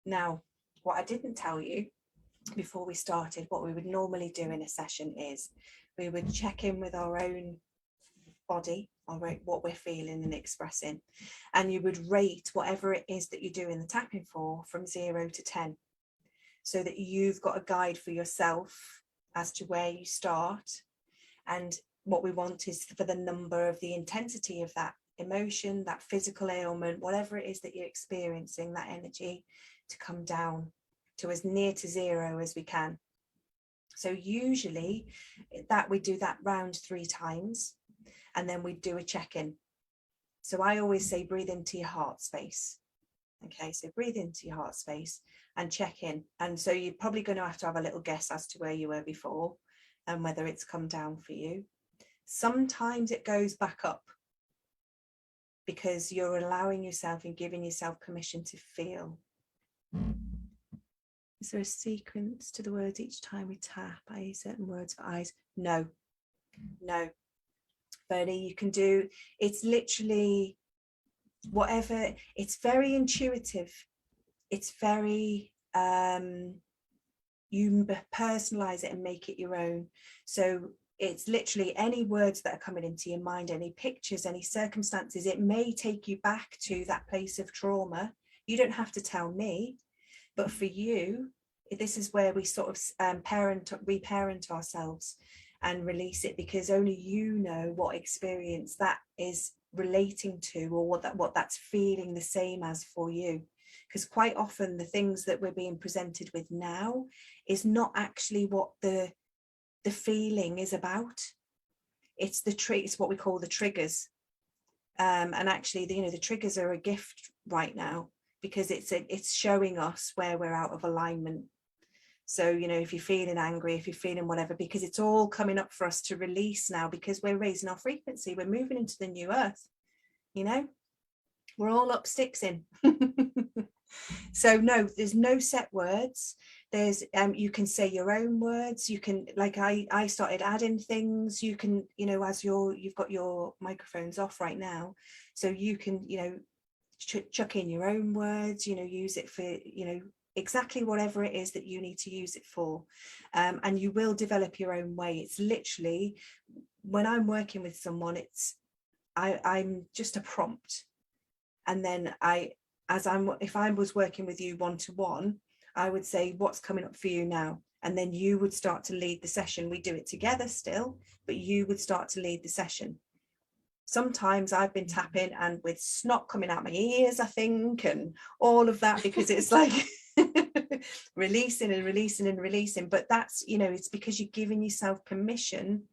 Now, what I didn't tell you before we started, what we would normally do in a session is we would check in with our own body, or what we're feeling and expressing, and you would rate whatever it is that you're doing the tapping for from 0 to 10, so that you've got a guide for yourself as to where you start. And what we want is for the number of the intensity of that emotion, that physical ailment, whatever it is that you're experiencing, that energy to come down to as near to 0 as we can. So usually that we do that round 3 times, and then we do a check-in. So I always say breathe into your heart space. Okay, so breathe into your heart space and check in. And so you're probably going to have a little guess as to where you were before and whether it's come down for you. Sometimes it goes back up because you're allowing yourself and giving yourself permission to feel. Is there a sequence to the words each time we tap? I certain words for eyes? No. Bernie, you can do, it's literally whatever, it's very intuitive. It's very, you personalize it and make it your own. So it's literally any words that are coming into your mind, any pictures, any circumstances. It may take you back to that place of trauma. You don't have to tell me. But for you, this is where we sort of reparent ourselves and release it, because only you know what experience that is relating to, or what that's feeling the same as for you. Because quite often the things that we're being presented with now is not actually what the feeling is about. It's it's what we call the triggers. And actually, the triggers are a gift right now, because it's showing us where we're out of alignment. So, if you're feeling angry, if you're feeling whatever, because it's all coming up for us to release now, because we're raising our frequency, we're moving into the new earth, we're all up sticks in. So no, there's no set words. There's you can say your own words. You can, like I started adding things. You can, you know, as you've got your microphones off right now, so you can, you know, chuck in your own words, you know, use it for, you know, exactly whatever it is that you need to use it for. And you will develop your own way. It's literally, when I'm working with someone, I'm just a prompt. And then if I was working with you one-to-one, I would say, what's coming up for you now? And then you would start to lead the session. We do it together still, but you would start to lead the session. Sometimes I've been tapping and with snot coming out my ears, I think, and all of that, because it's like releasing and releasing and releasing. But that's, you know, it's because you're giving yourself permission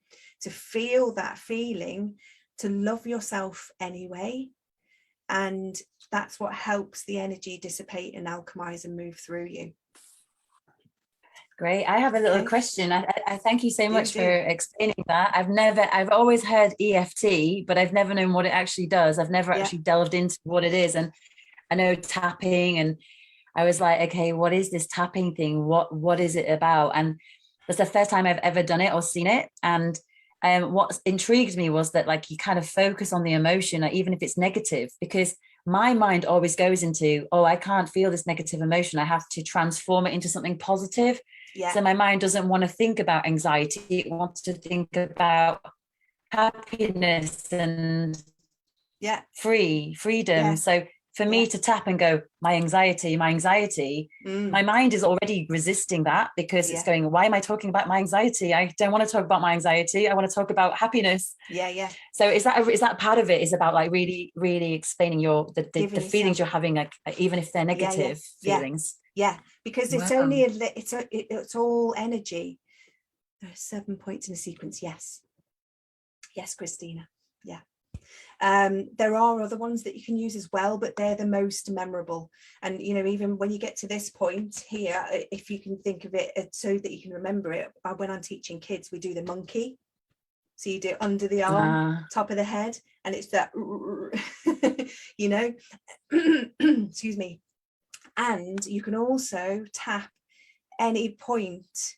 to feel that feeling, to love yourself anyway. And that's what helps the energy dissipate and alchemize and move through you. Great. I have a little question. I thank you so much for explaining that. I've always heard EFT, but I've never known what it actually does. I've never actually delved into what it is. And I know tapping, and I was like, okay, what is this tapping thing? What is it about? And that's the first time I've ever done it or seen it. And what intrigued me was that, like, you kind of focus on the emotion, like, even if it's negative, because my mind always goes into, oh, I can't feel this negative emotion. I have to transform it into something positive. Yeah. So my mind doesn't want to think about anxiety. It wants to think about happiness and freedom. Yeah. So for me to tap and go, my anxiety, my mind is already resisting that, because it's going, why am I talking about my anxiety? I don't want to talk about my anxiety. I want to talk about happiness. Yeah. So is that part of it, is about, like, really, really explaining the feelings you're having, like, even if they're negative feelings? Yeah, because it's only it's all energy. There are 7 points in a sequence. Yes, Christina. Yeah. There are other ones that you can use as well, but they're the most memorable. And, you know, even when you get to this point here, if you can think of it so that you can remember it, when I'm teaching kids, we do the monkey. So you do it under the arm, top of the head, and it's that, you know, excuse me. And you can also tap any point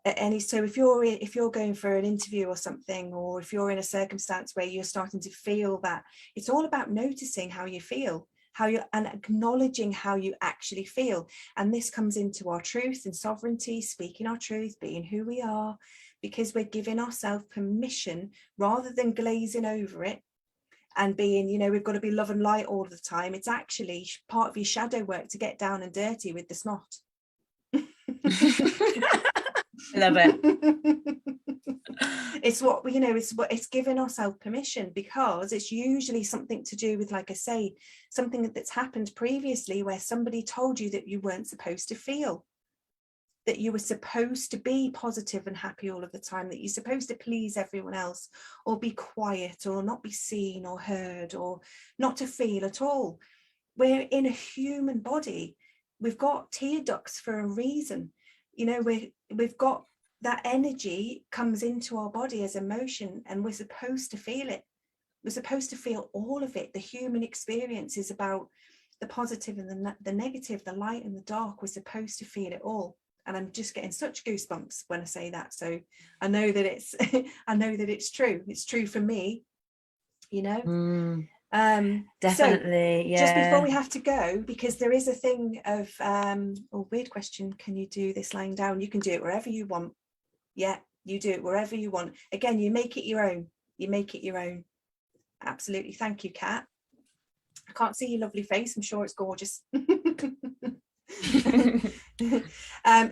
at any, so if you're going for an interview or something, or if you're in a circumstance where you're starting to feel that, it's all about noticing how you feel, and acknowledging how you actually feel. And this comes into our truth and sovereignty, speaking our truth, being who we are, because we're giving ourselves permission rather than glazing over it and being, you know, we've got to be love and light all the time. It's actually part of your shadow work to get down and dirty with the snot. I love it. It's what, you know, it's giving ourselves permission, because it's usually something to do with, like I say, something that's happened previously where somebody told you that you weren't supposed to feel, that you were supposed to be positive and happy all of the time, that you're supposed to please everyone else, or be quiet, or not be seen or heard, or not to feel at all. We're in a human body. We've got tear ducts for a reason. You know, we've got that energy comes into our body as emotion, and we're supposed to feel it. We're supposed to feel all of it. The human experience is about the positive and the negative, the light and the dark. We're supposed to feel it all. And I'm just getting such goosebumps when I say that. So I know that it's I know that it's true. It's true for me, you know. Definitely. So just before we have to go, because there is a thing of weird question, can you do this lying down? You can do it wherever you want. Yeah, you do it wherever you want. Again, you make it your own. You make it your own. Absolutely. Thank you, Kat. I can't see your lovely face. I'm sure it's gorgeous.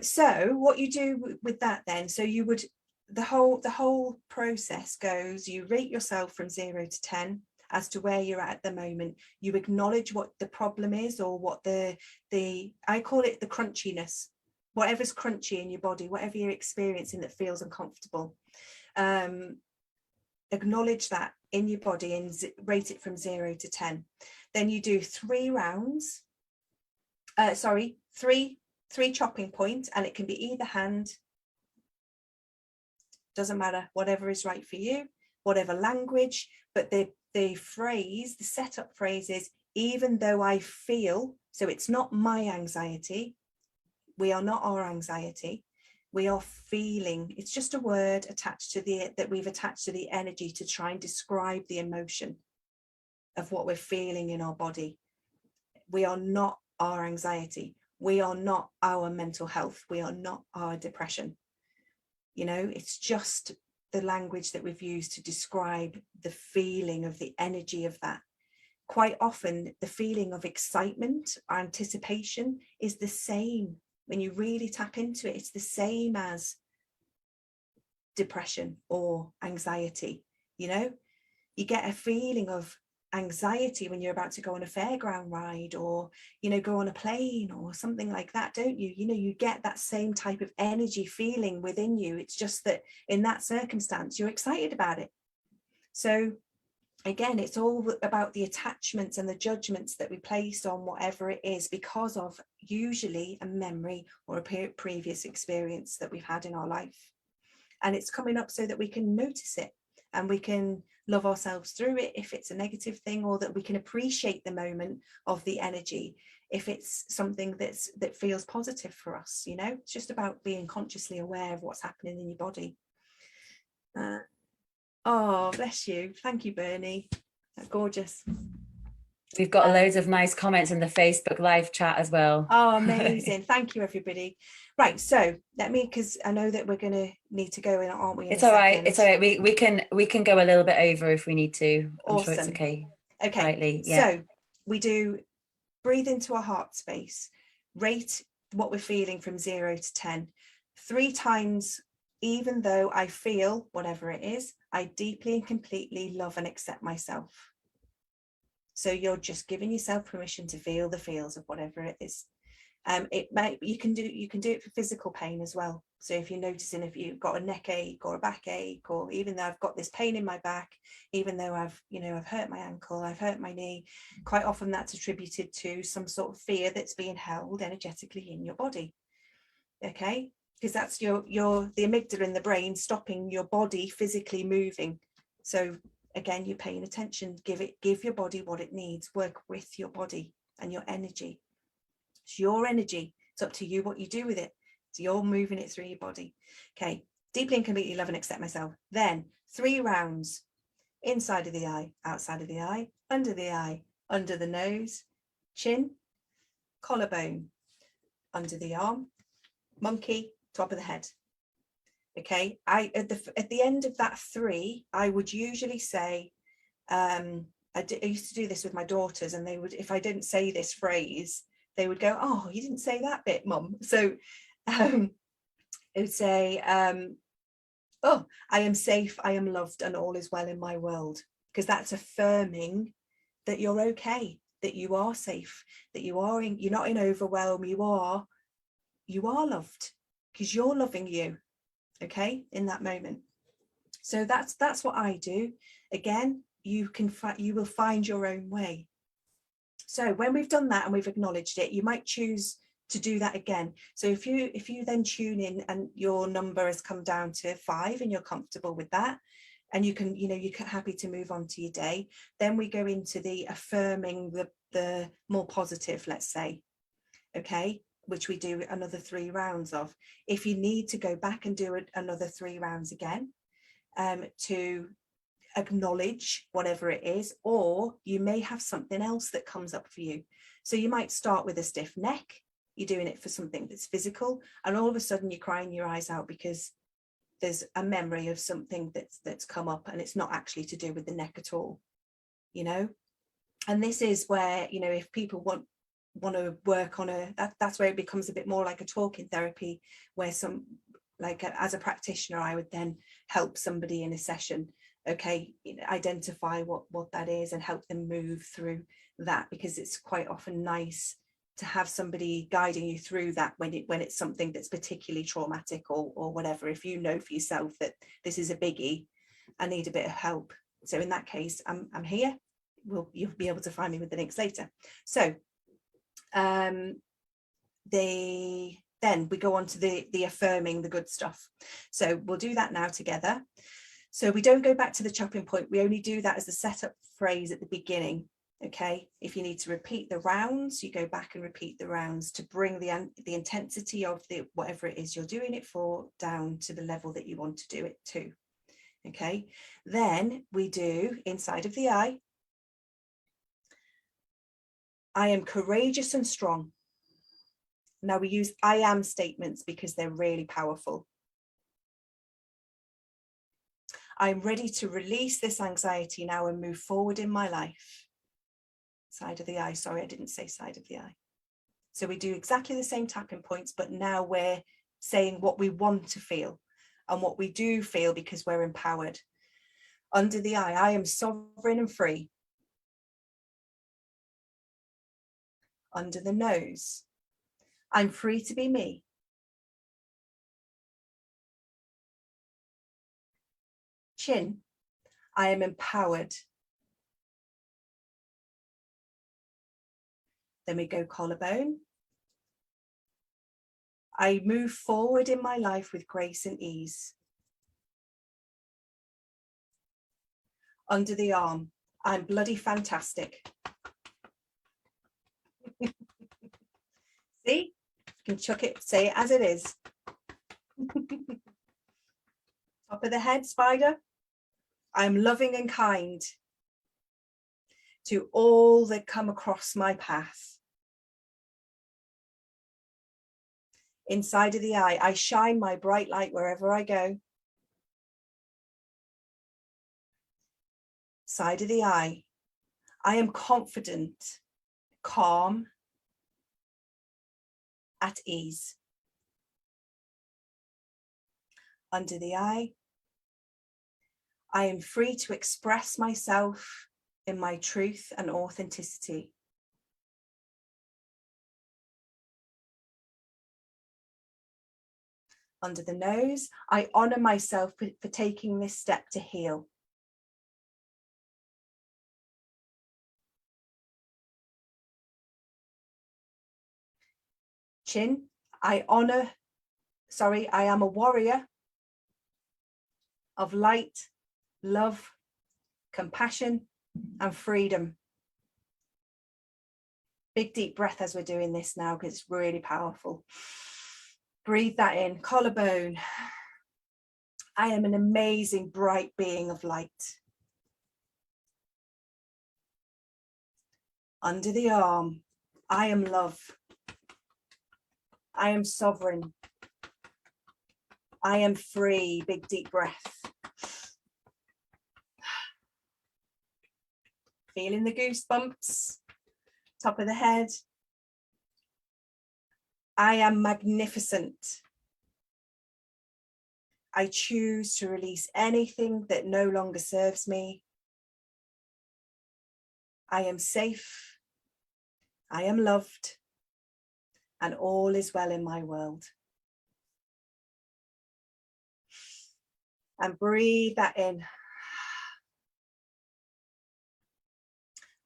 So what you do with that then, so you would, the whole process goes, you rate yourself from 0 to 10 as to where you're at the moment. You acknowledge what the problem is, or what the I call it the crunchiness, whatever's crunchy in your body, whatever you're experiencing that feels uncomfortable. Acknowledge that in your body and rate it from 0 to 10. Then you do 3 rounds. Three chopping points, and it can be either hand, doesn't matter, whatever is right for you, whatever language. But the phrase, the setup phrase is, even though I feel, so it's not my anxiety, We are not our anxiety. We are feeling. It's just a word attached to that we've attached to the energy to try and describe the emotion of what we're feeling in our body. We are not our anxiety. We are not our mental health. We are not our depression. You know, it's just the language that we've used to describe the feeling of the energy of that. Quite often, the feeling of excitement or anticipation is the same. When you really tap into it, it's the same as depression or anxiety. You know, you get a feeling of anxiety when you're about to go on a fairground ride, or, you know, go on a plane or something like that, don't you? You know, you get that same type of energy feeling within you. It's just that in that circumstance, you're excited about it. So again, it's all about the attachments and the judgments that we place on whatever it is because of usually a memory or a previous experience that we've had in our life. And it's coming up so that we can notice it and we can love ourselves through it if it's a negative thing, or that we can appreciate the moment of the energy if it's something that feels positive for us. You know, it's just about being consciously aware of what's happening in your body. Oh, bless you. Thank you, Bernie. That's gorgeous. We've got loads of nice comments in the Facebook live chat as well. Oh, amazing. Thank you, everybody. Right, so let me, because I know that we're going to need to go in, aren't we? It's all right. It's all right. We can go a little bit over if we need to. I'm Awesome. sure it's okay. Okay. Slightly, yeah. So we do breathe into our heart space, rate what we're feeling from 0 to 10, 3 times. Even though I feel whatever it is, I deeply and completely love and accept myself. So you're just giving yourself permission to feel the feels of whatever it is. You can do it for physical pain as well. So if you're noticing, if you've got a neck ache or a back ache, or even though I've got this pain in my back, even though I've hurt my ankle, I've hurt my knee, quite often that's attributed to some sort of fear that's being held energetically in your body. Okay. Because that's the amygdala in the brain stopping your body physically moving. So again, you're paying attention. Give your body what it needs. Work with your body and your energy. It's your energy. It's up to you what you do with it. So you're moving it through your body. Okay. Deeply and completely love and accept myself. Then 3 rounds. Inside of the eye, outside of the eye, under the nose, chin, collarbone, under the arm, monkey, top of the head. Okay, at the end of that 3, I would usually say, I used to do this with my daughters, and they would, if I didn't say this phrase, they would go, "Oh, you didn't say that bit, Mum." So it would say, "Oh, I am safe, I am loved, and all is well in my world," because that's affirming that you're okay, that you are safe, that you're not in overwhelm, you are loved, because you're loving you, okay, in that moment. So that's what I do. Again, you will find your own way. So when we've done that and we've acknowledged it, you might choose to do that again. So if you then tune in and your number has come down to 5 and you're comfortable with that, and you're happy to move on to your day, then we go into the affirming, the more positive, let's say, okay, which we do another 3 rounds of. If you need to go back and do another 3 rounds again, to acknowledge whatever it is, or you may have something else that comes up for you. So you might start with a stiff neck, you're doing it for something that's physical, and all of a sudden you're crying your eyes out because there's a memory of something that's come up, and it's not actually to do with the neck at all, you know. And this is where, you know, if people want to work on that's where it becomes a bit more like a talking therapy, where as a practitioner, I would then help somebody in a session, okay, identify what that is and help them move through that, because it's quite often nice to have somebody guiding you through that when it's something that's particularly traumatic or whatever. If you know for yourself that this is a biggie, I need a bit of help. So in that case, I'm here. You'll be able to find me with the links later. So then we go on to the affirming, the good stuff. So we'll do that now together. So we don't go back to the chopping point. We only do that as a setup phrase at the beginning. Okay, if you need to repeat the rounds, you go back and repeat the rounds to bring the intensity of the whatever it is you're doing it for down to the level that you want to do it to. Okay, then we do inside of the I am courageous and strong. Now we use I am statements because they're really powerful. I'm ready to release this anxiety now and move forward in my life. Side of the I, sorry, I didn't say side of the I. So we do exactly the same tapping points, but now we're saying what we want to feel and what we do feel because we're empowered. Under the I am sovereign and free. Under the nose, I'm free to be me. Chin, I am empowered. Then we go collarbone. I move forward in my life with grace and ease. Under the arm, I'm bloody fantastic. See, you can chuck it, say it as it is. Top of the head, spider. I'm loving and kind to all that come across my path. Inside of the I shine my bright light wherever I go. Side of the I am confident, calm, at ease. Under the I am free to express myself in my truth and authenticity. Under the nose, I honor myself for taking this step to heal. Chin, I am a warrior of light, love, compassion, and freedom. Big deep breath as we're doing this now because it's really powerful. Breathe that in. Collarbone. I am an amazing, bright being of light. Under the arm, I am love. I am sovereign. I am free. Big deep breath. Feeling the goosebumps. Top of the head. I am magnificent. I choose to release anything that no longer serves me. I am safe. I am loved. And all is well in my world. And breathe that in.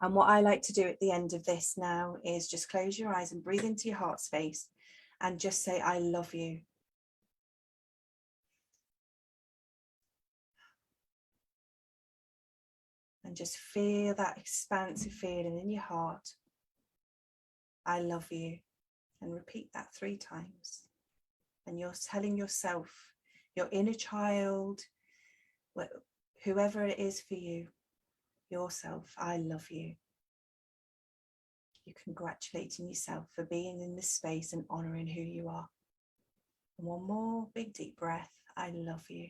And what I like to do at the end of this now is just close your eyes and breathe into your heart space and just say, I love you. And just feel that expansive feeling in your heart. I love you. And repeat that 3 times. And you're telling yourself, your inner child, whoever it is for you, yourself, I love you. You're congratulating yourself for being in this space and honoring who you are. And one more big deep breath. I love you.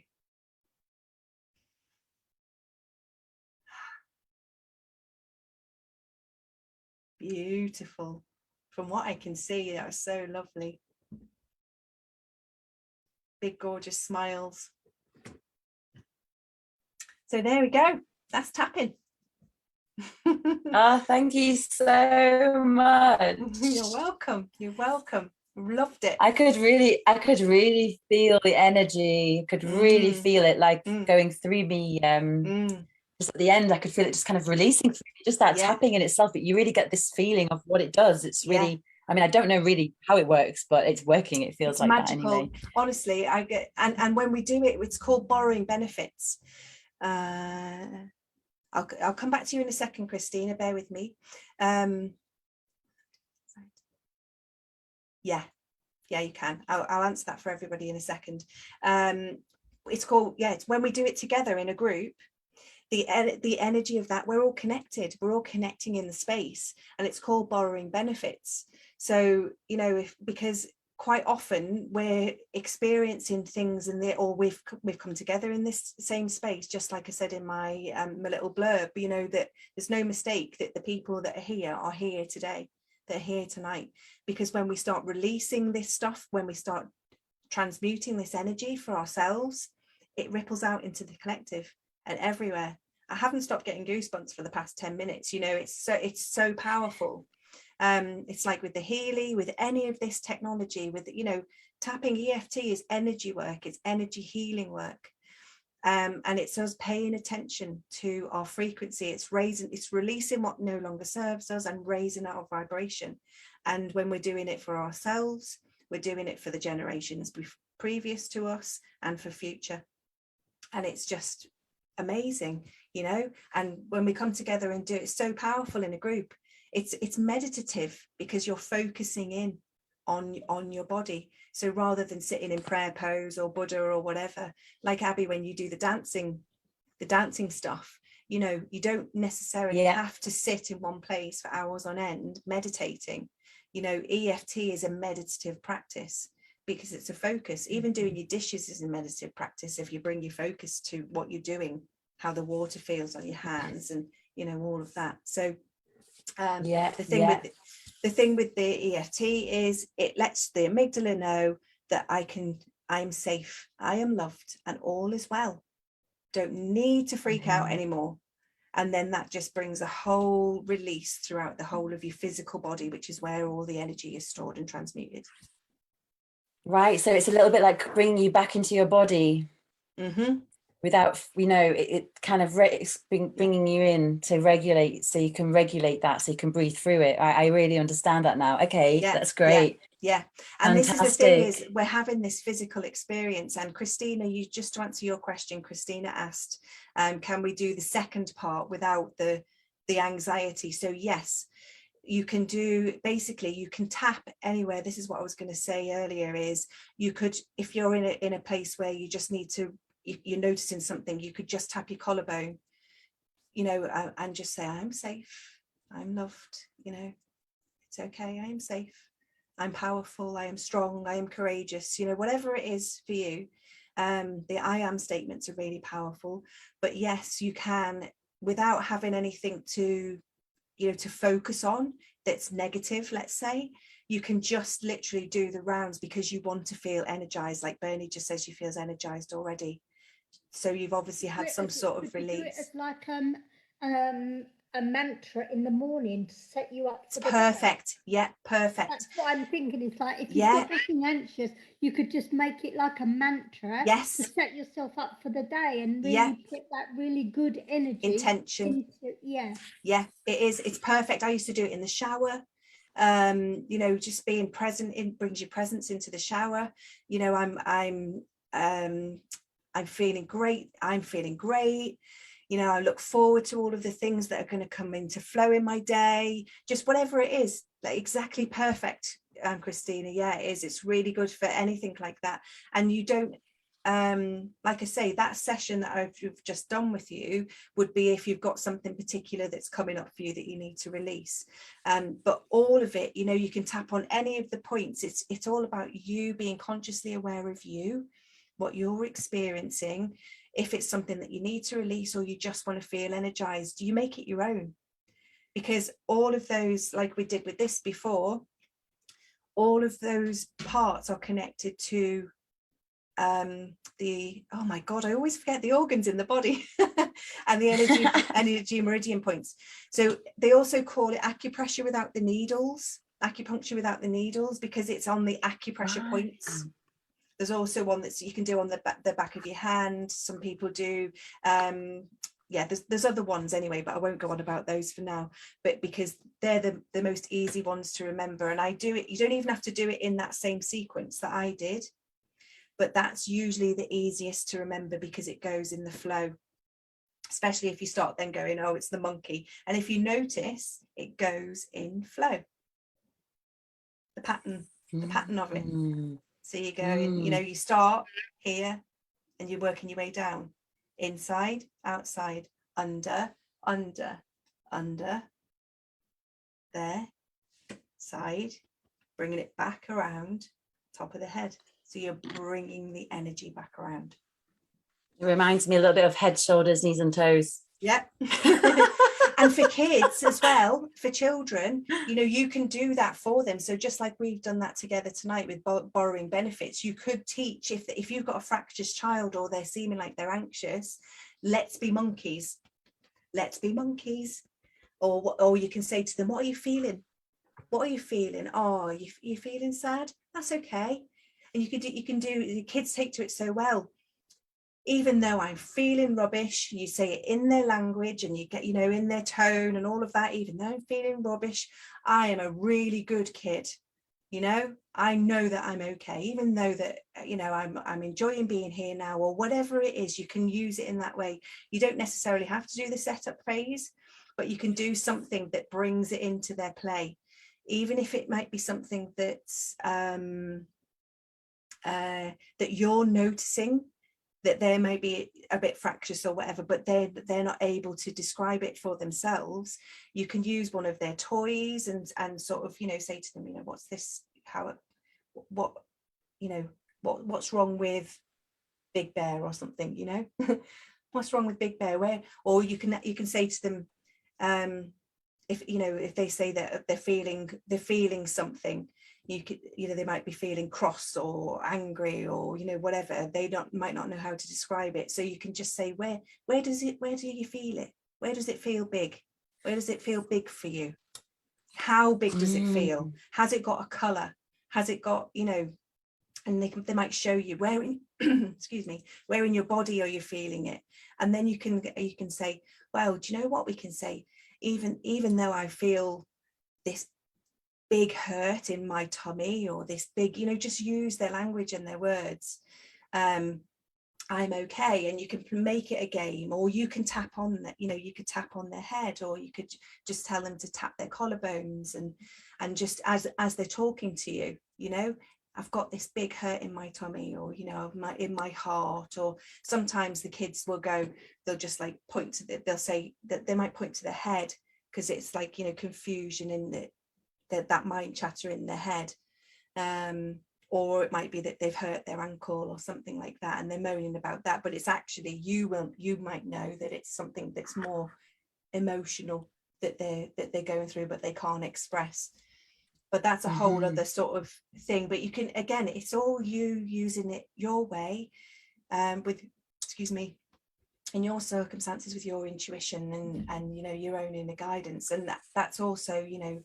Beautiful. From what I can see, that was so lovely. Big, gorgeous smiles. So there we go. That's tapping. Oh, thank you so much. You're welcome. You're welcome. Loved it. I could really feel the energy. I could really feel it like going through me. Just at the end, I could feel it just kind of releasing through me. Just that tapping in itself, but you really get this feeling of what it does. It's really, I mean, I don't know really how it works, but it's working. It feels like magical. That anyway. Honestly, I get, and when we do it, it's called borrowing benefits. I'll come back to you in a second, Christina, bear with me. Yeah, you can. I'll answer that for everybody in a second. It's called, it's when we do it together in a group, the energy of that, we're all connected, we're all connecting in the space, and it's called borrowing benefits. So, you know, because quite often we're experiencing things or we've come together in this same space, just like I said in my little blurb, you know, that there's no mistake that the people that are here today, that are here tonight, because when we start releasing this stuff, when we start transmuting this energy for ourselves, it ripples out into the collective and everywhere. I haven't stopped getting goosebumps for the past 10 minutes, you know, it's so powerful. It's like with the Healy, with any of this technology, with, you know, tapping EFT is energy work, it's energy healing work. And it's us paying attention to our frequency. It's releasing what no longer serves us and raising our vibration. And when we're doing it for ourselves, we're doing it for the generations previous to us and for future. And it's just amazing, you know. And when we come together and do it, it's so powerful in a group. It's meditative because you're focusing in on your body. So rather than sitting in prayer pose or Buddha or whatever, like Abbey, when you do the dancing stuff, you know, you don't necessarily have to sit in one place for hours on end meditating. You know, EFT is a meditative practice because it's a focus. Even doing your dishes is a meditative practice if you bring your focus to what you're doing, how the water feels on your hands, and, you know, all of that. So the thing with the EFT is it lets the amygdala know that I'm safe, I am loved, and all is well. Don't need to freak out anymore. And then that just brings a whole release throughout the whole of your physical body, which is where all the energy is stored and transmuted. Right. So it's a little bit like bringing you back into your body. Without, you know, it kind of bringing you in to regulate, so you can regulate that, so you can breathe through it. I really understand that now. Okay, that's great. Yeah. And fantastic. This is the thing, is we're having this physical experience. And Christina, you just, to answer your question, Christina asked, can we do the second part without the anxiety? So yes, you can do, basically you can tap anywhere. This is what I was going to say earlier, is you could, if you're in a place where you just need to, you're noticing something, you could just tap your collarbone, you know, and just say, I'm safe, I'm loved, you know, it's okay, I am safe, I'm powerful, I am strong, I am courageous, you know, whatever it is for you. The I am statements are really powerful. But yes, you can, without having anything to, you know, to focus on that's negative, let's say, you can just literally do the rounds because you want to feel energized. Like Bernie just says, she feels energized already. So you've obviously had some sort of release. Do it as like a mantra in the morning to set you up for the perfect day. Yeah, perfect. That's what I'm thinking. It's like if you're getting anxious, you could just make it like a mantra to set yourself up for the day and really put that really good energy intention into, it is, it's perfect. I used to do it in the shower. You know, just being present brings your presence into the shower. You know, I'm feeling great. You know, I look forward to all of the things that are going to come into flow in my day, just whatever it is. Like, exactly perfect, Christina. Yeah, it is. It's really good for anything like that. And you don't, like I say, that session that I've just done with you would be if you've got something particular that's coming up for you that you need to release. But all of it, you know, you can tap on any of the points. It's all about you being consciously aware of you, what you're experiencing. If it's something that you need to release or you just want to feel energized, you make it your own. Because all of those, like we did with this before, all of those parts are connected to the, oh my God, I always forget the organs in the body and the energy meridian points. So they also call it acupressure without the needles, acupuncture without the needles, because it's on the acupressure points. There's also one that you can do on the back of your hand. Some people do. There's other ones anyway, but I won't go on about those for now. But because they're the most easy ones to remember. And I do it, you don't even have to do it in that same sequence that I did. But that's usually the easiest to remember because it goes in the flow. especially if you start then going, oh, it's the monkey. And if you notice, it goes in flow, the pattern of it. So you go in, you know, you start here and you're working your way down, inside, outside, under, under, under, there, side, bringing it back around, top of the head. So you're bringing the energy back around. It reminds me a little bit of head, shoulders, knees and toes. Yep. And for kids as well, for children, you know, you can do that for them. So just like we've done that together tonight with borrowing benefits, you could teach, if you've got a fractious child or they're seeming like they're anxious, let's be monkeys. Let's be monkeys. Or you can say to them, what are you feeling? What are you feeling? Oh, you feeling sad? That's okay. And you can do, the kids take to it so well. Even though I'm feeling rubbish, you say it in their language and you get, you know, in their tone and all of that. Even though I'm feeling rubbish, I am a really good kid. You know, I know that I'm okay, even though that, you know, I'm enjoying being here now, or whatever it is. You can use it in that way. You don't necessarily have to do the setup phase, but you can do something that brings it into their play, even if it might be something that's that you're noticing that they may be a bit fractious or whatever, but they're not able to describe it for themselves. You can use one of their toys and sort of, you know, say to them, you know, what's this, what's wrong with Big Bear or something, you know. What's wrong with Big Bear? Where, or you can say to them, if they say that they're feeling something, you could, you know, they might be feeling cross or angry or, you know, whatever. They might not know how to describe it. So you can just say, where do you feel it? Where does it feel big? Where does it feel big for you? How big does it feel? Has it got a color? Has it got, you know, and they might show you where in excuse me, where in your body are you feeling it? And then you can say, well, do you know what we can say? Even though I feel this big hurt in my tummy, or this big, you know, just use their language and their words. I'm okay. And you can make it a game, or you can tap on that, you know, you could tap on their head, or you could just tell them to tap their collarbones, and just as they're talking to you, you know, I've got this big hurt in my tummy, or, you know, in my heart. Or sometimes the kids will go, they'll just like point to they'll say that they might point to their head, because it's like, you know, confusion in that mind chatter in their head. Or it might be that they've hurt their ankle or something like that, and they're moaning about that, but it's actually, you might know that it's something that's more emotional that they're going through, but they can't express. But that's a whole other sort of thing. But you can, again, it's all you using it your way, in your circumstances, with your intuition and you know, your own inner guidance. And that's also, you know,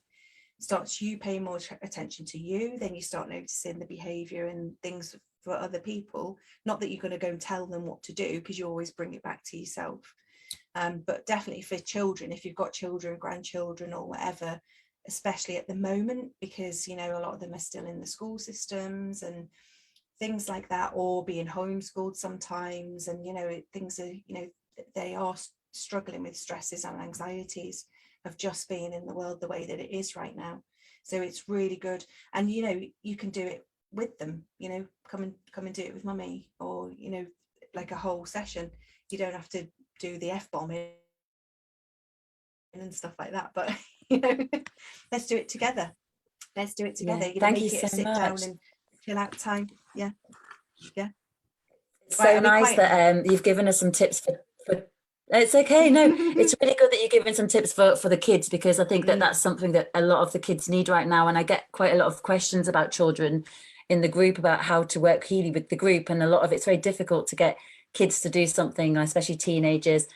starts you paying more attention to you, then you start noticing the behavior and things for other people. Not that you're going to go and tell them what to do, because you always bring it back to yourself. But definitely for children, if you've got children, grandchildren or whatever, especially at the moment, because, you know, a lot of them are still in the school systems and things like that, or being homeschooled sometimes, and, you know, things are, you know, they are struggling with stresses and anxieties of just being in the world the way that it is right now. So it's really good. And, you know, you can do it with them, you know, come and do it with mummy, or, you know, like a whole session. You don't have to do the F-bombing and stuff like that, but, you know, let's do it together. You know, thank make you it a so sit much. down and chill out time. Yeah. It's so nice that you've given us some tips for it's okay. No, it's really good that you're giving some tips for the kids, because I think that's something that a lot of the kids need right now. And I get quite a lot of questions about children in the group about how to work Healy with the group. And a lot of it's very difficult to get kids to do something, especially teenagers,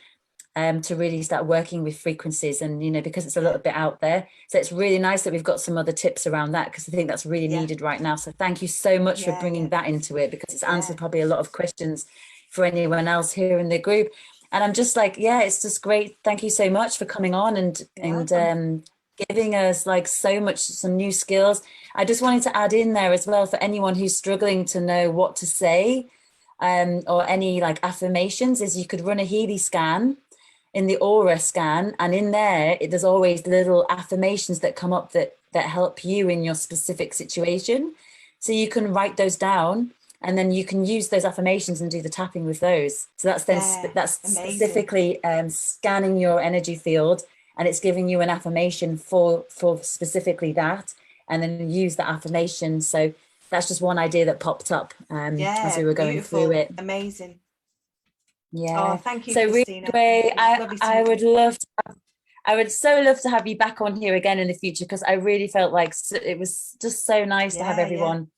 to really start working with frequencies, and, you know, because it's a little bit out there. So it's really nice that we've got some other tips around that, because I think that's really needed right now. So thank you so much for bringing that into it, because it's answered probably a lot of questions for anyone else here in the group. And I'm just like, it's just great. Thank you so much for coming on and giving us like some new skills. I just wanted to add in there as well, for anyone who's struggling to know what to say, or any like affirmations, is you could run a Healy scan. in the aura scan, and in there, there's always little affirmations that come up that help you in your specific situation. So you can write those down, and then you can use those affirmations and do the tapping with those. So that's then that's specifically scanning your energy field, and it's giving you an affirmation for specifically that, and then use the affirmation. So that's just one idea that popped up as we were going through it. Amazing. Yeah. Oh, thank you, so Christina. Really great. I would love to I would so love to have you back on here again in the future, because I really felt like it was just so nice to have everyone.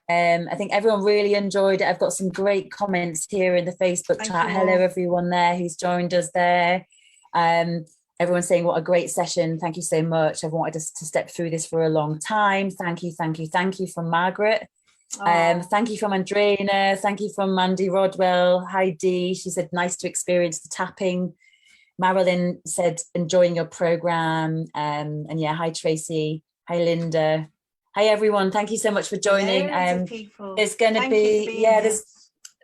I think everyone really enjoyed it. I've got some great comments here in the Facebook chat. Hello, everyone there who's joined us there. Everyone's saying what a great session. Thank you so much. I've wanted us to step through this for a long time. Thank you, thank you, thank you from Margaret. Thank you from Andreina. Thank you from Mandy Rodwell. Hi Dee. She said nice to experience the tapping. Marilyn said enjoying your program. And yeah, hi Tracy. Hi Linda. Hi everyone. Thank you so much for joining. There's going to be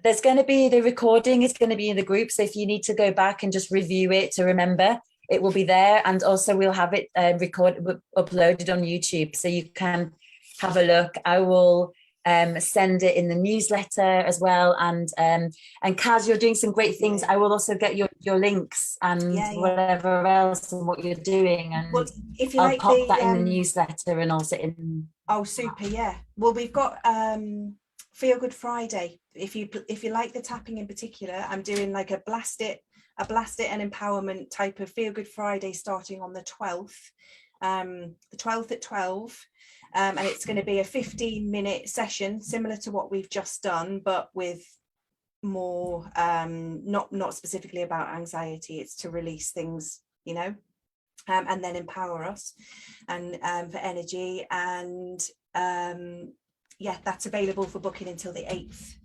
there's going to be the recording. It's going to be in the group. So if you need to go back and just review it to remember, it will be there. And also we'll have it uploaded on YouTube, so you can have a look. I will send it in the newsletter as well. And Kaz, you're doing some great things. I will also get your links and whatever else and what you're doing. And if you I'll pop that in the newsletter and also in. Oh, super! Yeah. Well, we've got Feel Good Friday. If you like the tapping in particular, I'm doing like a blast it and empowerment type of Feel Good Friday starting on the 12th. The 12th at 12. And it's going to be a 15-minute session similar to what we've just done, but with more not specifically about anxiety. It's to release things, you know, and then empower us and for energy. And yeah, that's available for booking until the 8th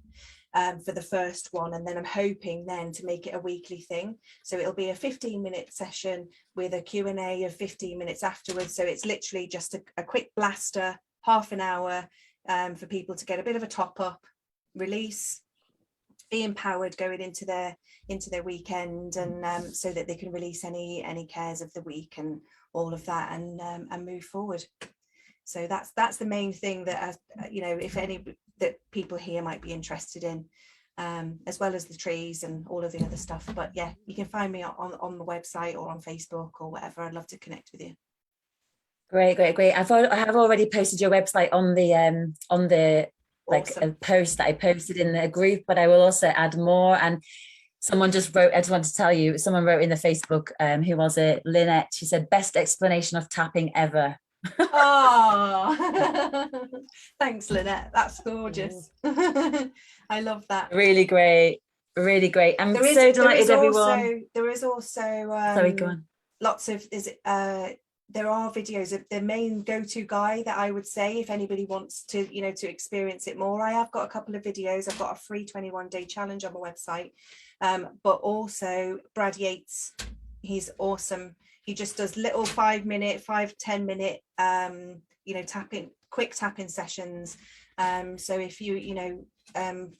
for the first one. And then I'm hoping then to make it a weekly thing. So it'll be a 15-minute session with a Q&A of 15 minutes afterwards. So it's literally just a quick blaster, half an hour for people to get a bit of a top up, release, be empowered going into their weekend, and so that they can release any cares of the week and all of that, and move forward. So that's the main thing that you know, if any that people here might be interested in, as well as the trees and all of the other stuff. But yeah, you can find me on the website or on Facebook or whatever. I'd love to connect with you. Great. I have already posted your website on the like awesome. A post that I posted in the group, but I will also add more. And someone just wrote, I just wanted to tell you, someone wrote in the Facebook, who was it? Lynette. She said, best explanation of tapping ever. Oh, thanks, Lynette. That's gorgeous. I love that. Really great. I'm so delighted, everyone. There is also sorry, go on. Lots of there are videos of the main go-to guy that I would say if anybody wants to, you know, to experience it more. I have got a couple of videos. I've got a free 21-day challenge on my website, but also Brad Yates. He's awesome. He just does little 5-10 minute you know, quick tapping sessions. So if you know,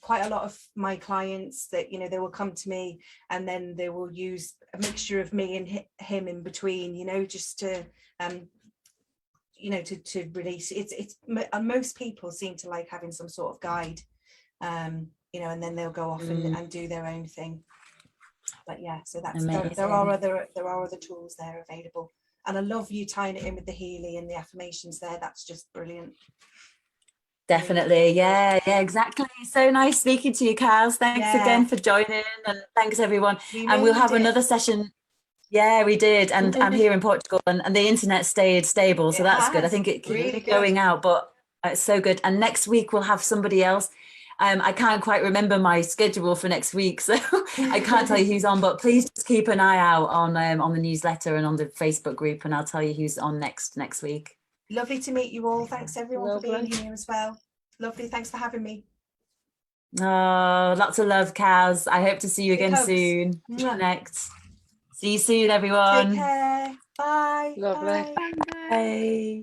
quite a lot of my clients that, you know, they will come to me and then they will use a mixture of me and him in between, you know, just to you know, to release. It's most people seem to like having some sort of guide, you know, and then they'll go off and do their own thing. But yeah, so that's there are other tools there available. And I love you tying it in with the Healy and the affirmations there. That's just brilliant. Definitely. Yeah, exactly. So nice speaking to you, Kaz. Thanks again for joining, and thanks everyone. And we'll have another session. Yeah, we did. And I'm here in Portugal, and the internet stayed stable, so that's good. I think it keeps really going out, but it's so good. And next week we'll have somebody else. I can't quite remember my schedule for next week, so I can't tell you who's on, but please just keep an eye out on the newsletter and on the Facebook group, and I'll tell you who's on next week. Lovely to meet you all. Thanks everyone for being here as well. Lovely. Thanks for having me. Oh, lots of love, Kaz. I hope to see you again soon. Connect. See you soon, everyone. Take care. Bye. Lovely. Bye.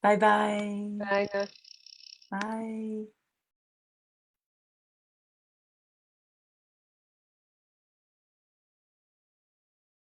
Bye. Bye. Bye. Bye.